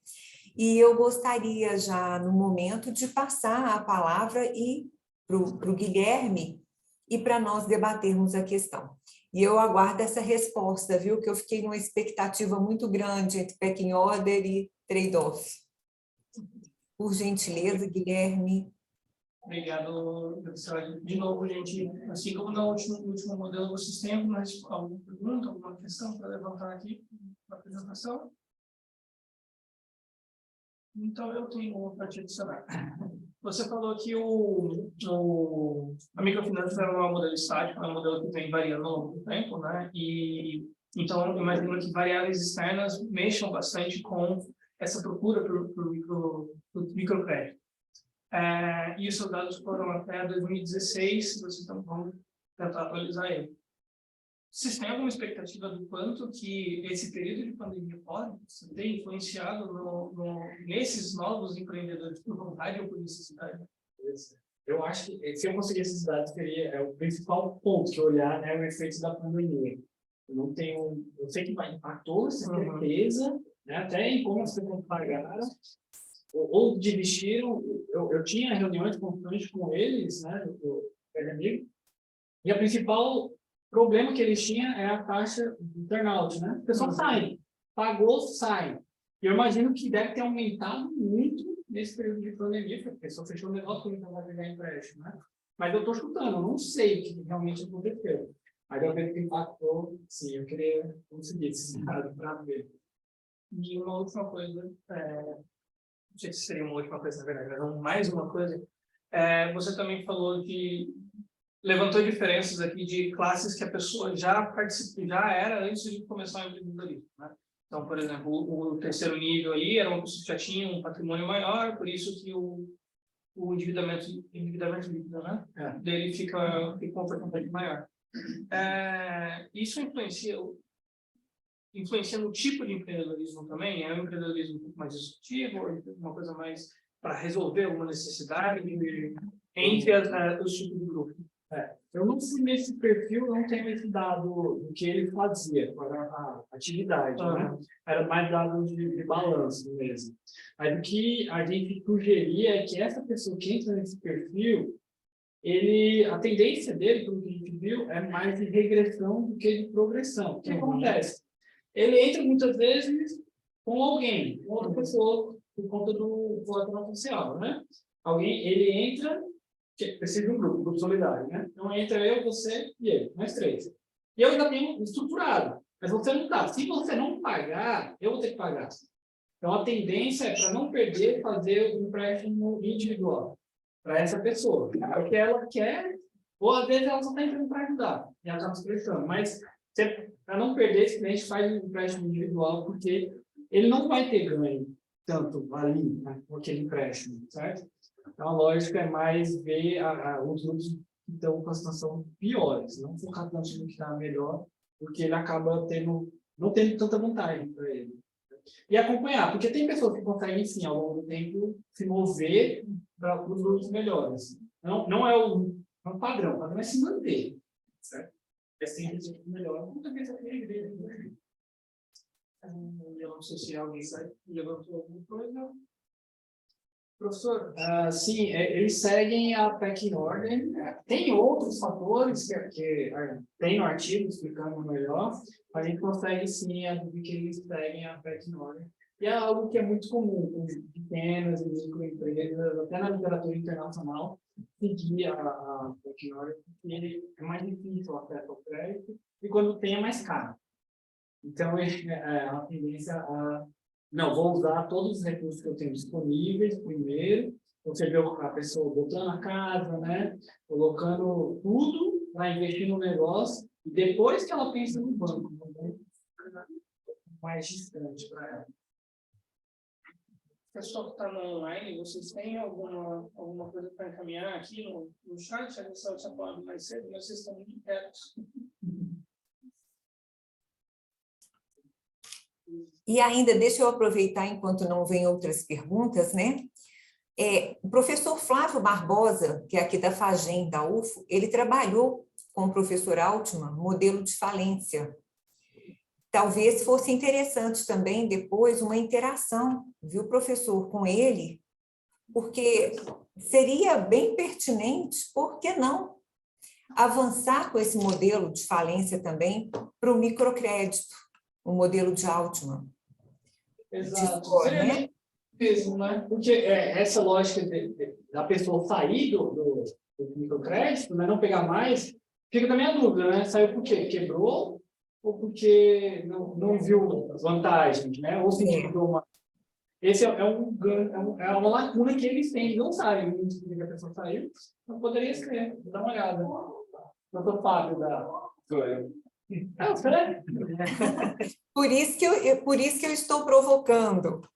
E eu gostaria já, no momento, de passar a palavra para o Guilherme e para nós debatermos a questão. E eu aguardo essa resposta, viu? Que eu fiquei numa expectativa muito grande entre pecking order e trade-off. Por gentileza, Guilherme. Obrigado, professora. De novo, gente, assim como no último modelo, vocês têm alguma pergunta, alguma questão para levantar aqui na apresentação? Então, eu tenho uma para te adicionar. Você falou que a microfinança é um modelo estático, é um modelo que vem variando ao longo do tempo, né? E, então, eu imagino que variáveis externas mexam bastante com essa procura por microcrédito. E os seus dados foram até 2016, vocês vão tentar atualizar ele. Vocês têm alguma expectativa do quanto que esse período de pandemia pode ter influenciado nesses novos empreendedores por vontade ou por necessidade? Eu acho que, se eu conseguir esses dados, seria o principal ponto que olhar, né, o efeito da pandemia. Eu sei que impactou, certeza, né, até em como as pessoas pagaram, ou desistiram. Eu tinha reuniões constantes com eles, né, do amigo, e o principal problema que eles tinham é a taxa de turnout, né? O pessoal sai, pagou, sai. E eu imagino que deve ter aumentado muito nesse período de pandemia, porque a pessoa fechou o negócio e não vai pegar empréstimo, né? Mas eu estou chutando, eu não sei o que realmente aconteceu. Mas eu vejo que impactou, sim, eu queria conseguir esse dado para ver. E uma última coisa, não sei se seria uma última coisa, na verdade, mas não mais uma coisa. Você também falou levantou diferenças aqui de classes que a pessoa já era antes de começar o empreendedorismo, né? Então, por exemplo, o terceiro nível aí era uma pessoa que já tinha um patrimônio maior, por isso que o endividamento líquido, né, dele fica um porcentagem maior. Isso influencia no tipo de empreendedorismo também? É um empreendedorismo um pouco mais executivo, ou uma coisa mais para resolver alguma necessidade entre os tipos de grupo? Eu não fui nesse perfil, não tenho esse dado do que ele fazia para a atividade, né? Era mais dados de balanço mesmo. Mas o que a gente sugeria é que essa pessoa que entra nesse perfil, a tendência dele, pelo que a gente viu, é mais de regressão do que de progressão. O que acontece? Ele entra muitas vezes com alguém, com outra pessoa, por conta do colateral social, né? Ele entra, que precisa de um grupo solidário, né? Então entra eu, você e ele, nós três. E eu ainda tenho estruturado, mas você não está. Se você não pagar, eu vou ter que pagar. Então a tendência é, para não perder, fazer um empréstimo individual para essa pessoa, porque ela quer, ou às vezes ela só está entrando para ajudar, e ela está nos prestando. Mas para não perder, esse cliente faz um empréstimo individual, porque ele não vai ter ganho tanto ali, né, com aquele empréstimo, certo? Então, a lógica é mais ver os grupos que estão com a situação piores, não focar tanto no que está melhor, porque ele acaba não tendo tanta vantagem para ele. E acompanhar, porque tem pessoas que conseguem, sim, ao longo do tempo, se mover para os grupos melhores. Não é um padrão, o padrão é se manter, certo? É sempre melhor. Muitas vezes é igreja, né? Eu não sei se alguém levantou alguma coisa. Professor? Sim, eles seguem a pecking order. Tem outros fatores que tem no artigo explicando melhor, mas a gente consegue sim admitir que eles seguem a pecking order. E é algo que é muito comum com pequenas e microempresas, até na literatura internacional, seguir a pecking order, porque é mais difícil o acesso ao crédito e quando tem é mais caro. Então, a tendência não, vou usar todos os recursos que eu tenho disponíveis primeiro. Você vê a pessoa botando a casa, né? Colocando tudo para investir no negócio. E depois que ela pensa no banco, mais distante para ela. pessoal que está no online, vocês têm alguma coisa para encaminhar aqui no chat? A gente só tinha falado mais cedo, mas vocês estão muito quietos. E ainda, deixa eu aproveitar enquanto não vem outras perguntas, né? O professor Flávio Barbosa, que é aqui da FAGEM, da UFO, ele trabalhou com o professor Altman, modelo de falência. Talvez fosse interessante também depois uma interação, viu, professor, com ele, porque seria bem pertinente, por que não, avançar com esse modelo de falência também para o microcrédito, o modelo de Altman. Exato. Score, Seria né? bem mesmo, né? Porque essa lógica da pessoa sair do microcrédito, né? Não pegar mais, fica também a dúvida, né? Saiu por quê? Quebrou ou porque não viu as vantagens, né? Ou sentiu uma... Esse é uma lacuna que eles têm, não sabem. Não significa que a pessoa saiu, não poderia ser. Dá uma olhada. Doutor Fábio da... Espera. Por isso que eu estou provocando.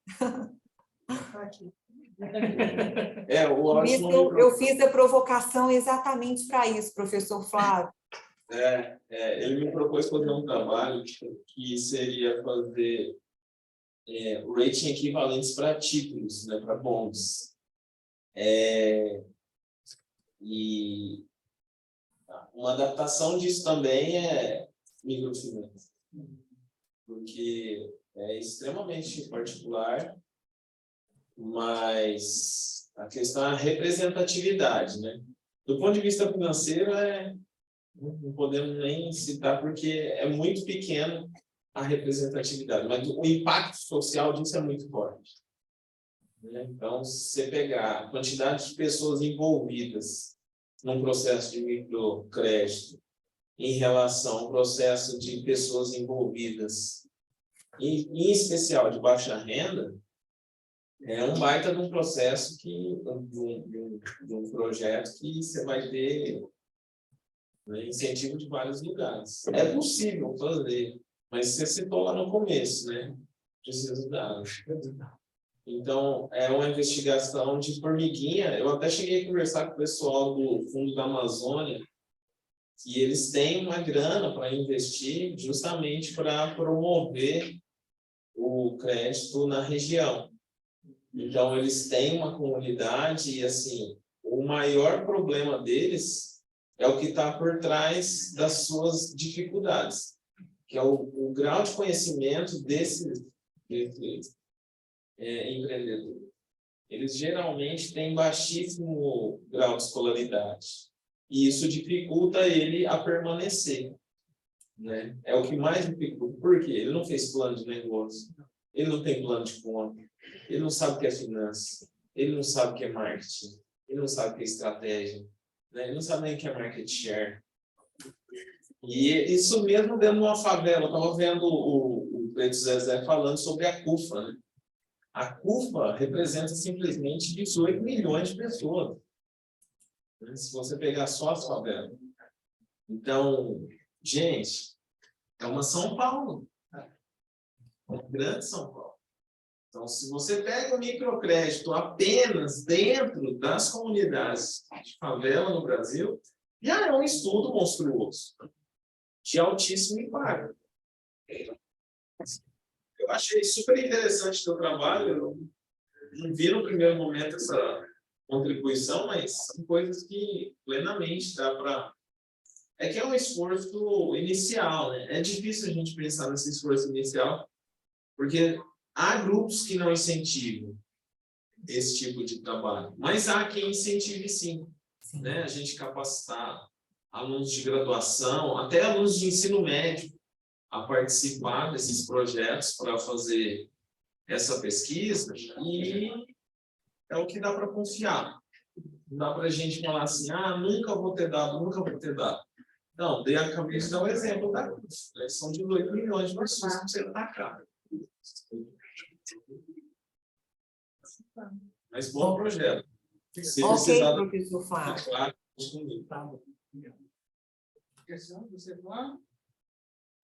O Por isso ótimo eu fiz a provocação exatamente para isso, professor Flávio. ele me propôs fazer um trabalho que seria fazer rating equivalentes para títulos, né, para bonds. E uma adaptação disso também é microfinança, porque é extremamente particular, mas a questão é a representatividade, né? Do ponto de vista financeiro, não podemos nem citar, porque é muito pequeno a representatividade, mas o impacto social disso é muito forte, né? Então, se você pegar a quantidade de pessoas envolvidas num processo de microcrédito em relação ao processo de pessoas envolvidas, em especial de baixa renda, é um baita de um processo de um projeto que você vai ter, né, incentivo de vários lugares. É possível fazer, mas você citou lá no começo, né? Precisa dar. Então, é uma investigação de formiguinha. Eu até cheguei a conversar com o pessoal do Fundo da Amazônia, que eles têm uma grana para investir justamente para promover o crédito na região. Então, eles têm uma comunidade e, assim, o maior problema deles é o que está por trás das suas dificuldades, que é o grau de conhecimento desses empreendedores. Eles geralmente têm baixíssimo grau de escolaridade, e isso dificulta ele a permanecer, né? É o que mais dificulta. Por quê? Ele não fez plano de negócio, ele não tem plano de conta, ele não sabe o que é finança, ele não sabe o que é marketing, ele não sabe o que é estratégia, né? Ele não sabe nem o que é market share. E isso mesmo dentro de uma favela. Eu estava vendo o Preto Zezé falando sobre a CUFA, né? A CUFA representa simplesmente 18 milhões de pessoas, né? Se você pegar só as favelas. Então, gente, é uma São Paulo, uma grande São Paulo. Então, se você pega o microcrédito apenas dentro das comunidades de favela no Brasil, já é um estudo monstruoso, de altíssimo impacto. Eu achei super interessante o teu trabalho. Eu não vi no primeiro momento essa contribuição, mas são coisas que plenamente dá para... É que é um esforço inicial, né? É difícil a gente pensar nesse esforço inicial, porque há grupos que não incentivam esse tipo de trabalho, mas há quem incentive sim, né? A gente capacitar alunos de graduação, até alunos de ensino médio, a participar desses projetos para fazer essa pesquisa, e é o que dá para confiar. Não dá para a gente falar assim, nunca vou ter dado, nunca vou ter dado. Não, acabei de dar um exemplo da CUF, né? São 18 milhões de pessoas que você atacar. Mas bom projeto. Se Ok, precisar, professor Flávio. claro,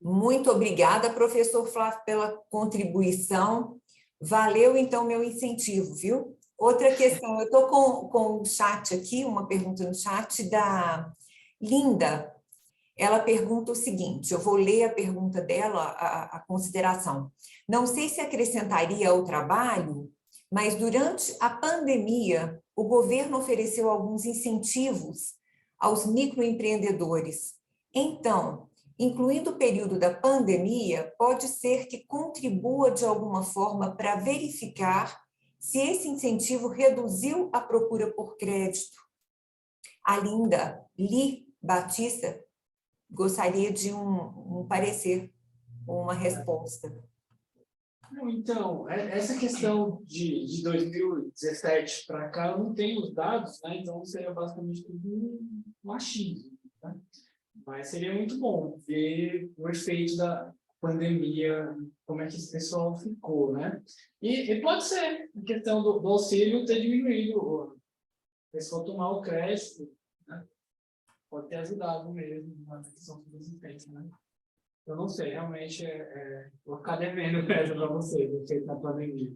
Muito obrigada, professor Flávio, pela contribuição. Valeu, então, meu incentivo, viu? Outra questão, eu estou com o chat aqui, uma pergunta no chat da Linda. Ela pergunta o seguinte, eu vou ler a pergunta dela, a consideração. Não sei se acrescentaria ao trabalho, mas durante a pandemia, o governo ofereceu alguns incentivos aos microempreendedores. Então, incluindo o período da pandemia, pode ser que contribua de alguma forma para verificar se esse incentivo reduziu a procura por crédito. A Linda Li Batista gostaria de um parecer, uma resposta. Não, então, essa questão de 2017 para cá, eu não tenho os dados, né? Então seria basicamente tudo um achismo, né? Mas seria muito bom ver o efeito da pandemia, como é que esse pessoal ficou, né? E pode ser a questão do auxílio ter diminuído, o pessoal tomar o crédito, né? Pode ter ajudado mesmo na questão do desempenho, né? Eu não sei, realmente, vou ficar devendo essa para vocês, o efeito da pandemia.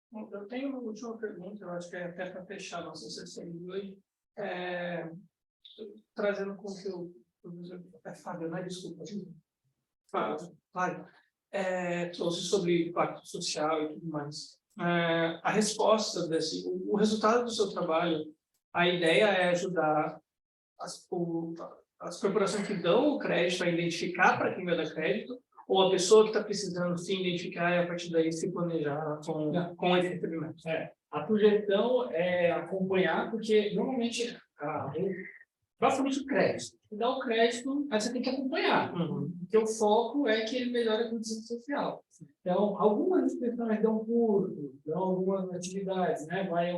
Bom, eu tenho uma última pergunta, eu acho que é até para fechar a nossa sessão de hoje, trazendo com que o professor Fábio, né? Desculpa. Fábio, trouxe sobre impacto social e tudo mais. A resposta o resultado do seu trabalho, a ideia é ajudar as corporações que dão o crédito a identificar para quem vai dar crédito, ou a pessoa que está precisando se identificar e a partir daí se planejar com esse recebimento. A projeção é acompanhar, porque normalmente, basicamente o crédito. Se dá o crédito, aí você tem que acompanhar. Porque o foco é que ele melhore a condição social. Então, algumas instituições dão curso, dão algumas atividades, né? Vai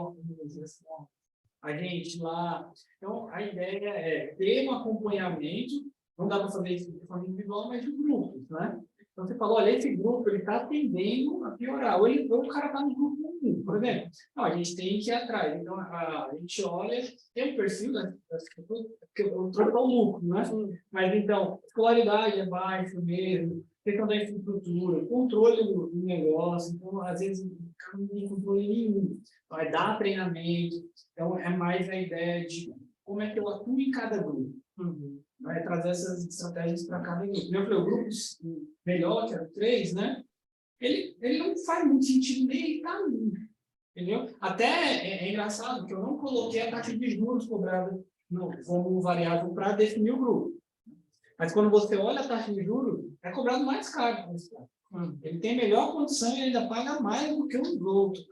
a gente lá. Então, a ideia é ter um acompanhamento, não dá para fazer isso de forma individual, mas de grupos, né? Então, você falou, olha, esse grupo está tendendo a piorar, ou o cara está no grupo 1, por exemplo. Não, a gente tem que ir atrás. Então, a gente olha, tem um perfil, né? Porque eu troco o lucro, né? Mas, então, escolaridade é baixo mesmo, questão da infraestrutura, controle do negócio, então, às vezes, não tem controle nenhum. Vai dar treinamento. Então, é mais a ideia de como é que eu atuo em cada grupo. Vai trazer essas estratégias para cada grupo. Eu falei, o grupo melhor, que era 3, né? Ele não faz muito sentido nem estar ali. Entendeu? Até é engraçado que eu não coloquei a taxa de juros cobrada como variável para definir o grupo. Mas quando você olha a taxa de juros, é cobrado mais caro. Ele tem melhor condição e ainda paga mais do que os outros.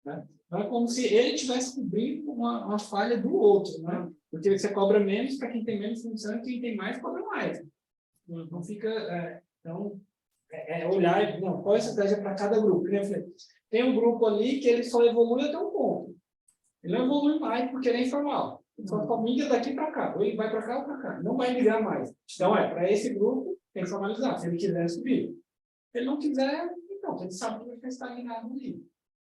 Né? Então, é como se ele estivesse cobrindo uma falha do outro, né? Porque você cobra menos para quem tem menos função e quem tem mais cobra mais. Não fica... então, olhar, não, qual é a estratégia para cada grupo? Tem um grupo ali que ele só evolui até um ponto. Ele não evolui mais porque ele é informal. Então, a família daqui para cá. Ou ele vai para cá ou para cá. Não vai migrar mais. Então, para esse grupo, tem que formalizar. Se ele quiser subir. Se ele não quiser, então, ele sabe que vai ficar estagnado ali.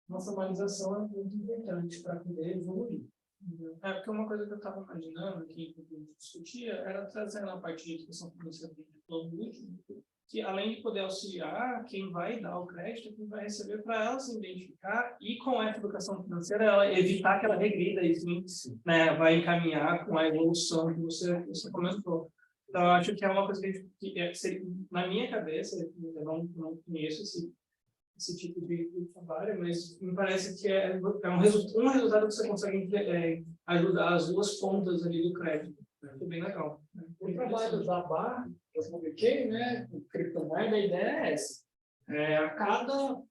Uma formalização é muito importante para poder evoluir. Porque uma coisa que eu estava imaginando, que a gente discutia, era trazer na parte de educação financeira de plano último, que além de poder auxiliar quem vai dar o crédito, quem vai receber, para ela se identificar e com essa educação financeira ela evitar que ela regrida e sim, né, vai encaminhar com a evolução que você comentou. Então, eu acho que é uma coisa que na minha cabeça, eu não conheço esse tipo de trabalho, mas me parece que é um resultado que você consegue ajudar as duas pontas ali do crédito. É bem legal. O trabalho da BAR, eu publiquei, né, o criptomoeda, a ideia é essa. A cada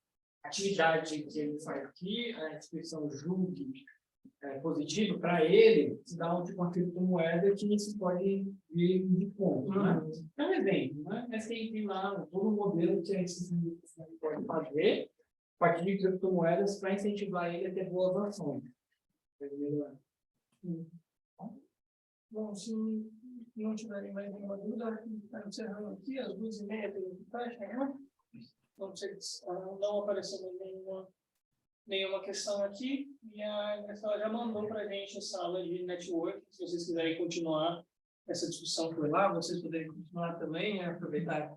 atividade que ele faz aqui, a instituição julgue positivo para ele, se dá uma criptomoeda que isso pode vir de ponto. Né? É um exemplo, né? Mas tem lá todo um modelo que a instituição pode fazer a partir de criptomoedas para incentivar ele a ter boas ações. Bom, se não tiverem mais nenhuma dúvida, está encerrando aqui, às 2h30 tem que estar, não sei se não apareceu nenhuma questão aqui, e a Graciela já mandou para a gente essa aula de network, se vocês quiserem continuar essa discussão por lá, vocês poderem continuar também, aproveitar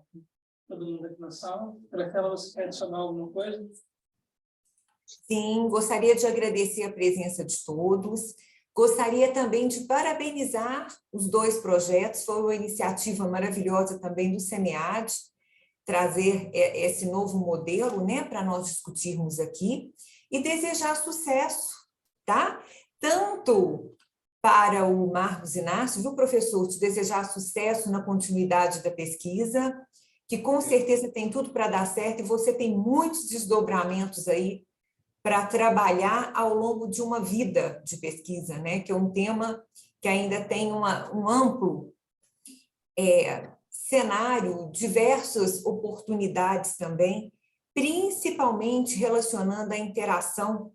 todo mundo aqui na sala. Raquel, você quer adicionar alguma coisa? Sim, gostaria de agradecer a presença de todos. Gostaria também de parabenizar os 2 projetos. Foi uma iniciativa maravilhosa também do SEMEAD, trazer esse novo modelo, né, para nós discutirmos aqui, e desejar sucesso, tá? Tanto para o Marcos Inácio, viu, professor, te desejar sucesso na continuidade da pesquisa, que com certeza tem tudo para dar certo, e você tem muitos desdobramentos aí para trabalhar ao longo de uma vida de pesquisa, né? Que é um tema que ainda tem um amplo cenário, diversas oportunidades também, principalmente relacionando a interação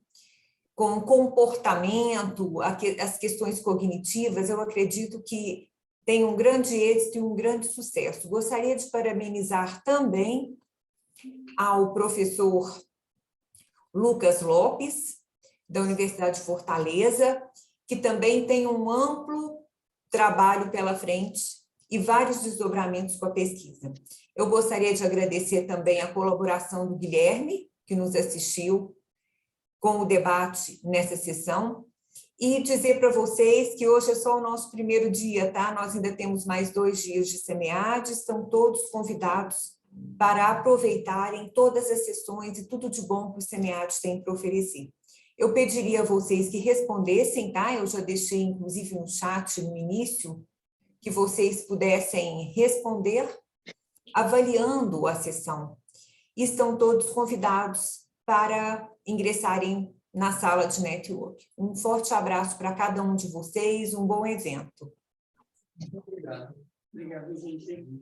com o comportamento, as questões cognitivas. Eu acredito que tem um grande êxito e um grande sucesso. Gostaria de parabenizar também ao professor Lucas Lopes, da Universidade de Fortaleza, que também tem um amplo trabalho pela frente e vários desdobramentos com a pesquisa. Eu gostaria de agradecer também a colaboração do Guilherme, que nos assistiu com o debate nessa sessão, e dizer para vocês que hoje é só o nosso primeiro dia, tá? Nós ainda temos mais 2 dias de SEMEAD, estão todos convidados para aproveitarem todas as sessões e tudo de bom que o SEMEAD tem para oferecer. Eu pediria a vocês que respondessem, tá? Eu já deixei, inclusive, no chat no início, que vocês pudessem responder avaliando a sessão. E estão todos convidados para ingressarem na sala de network. Um forte abraço para cada um de vocês, um bom evento. Muito obrigado. Obrigado, gente.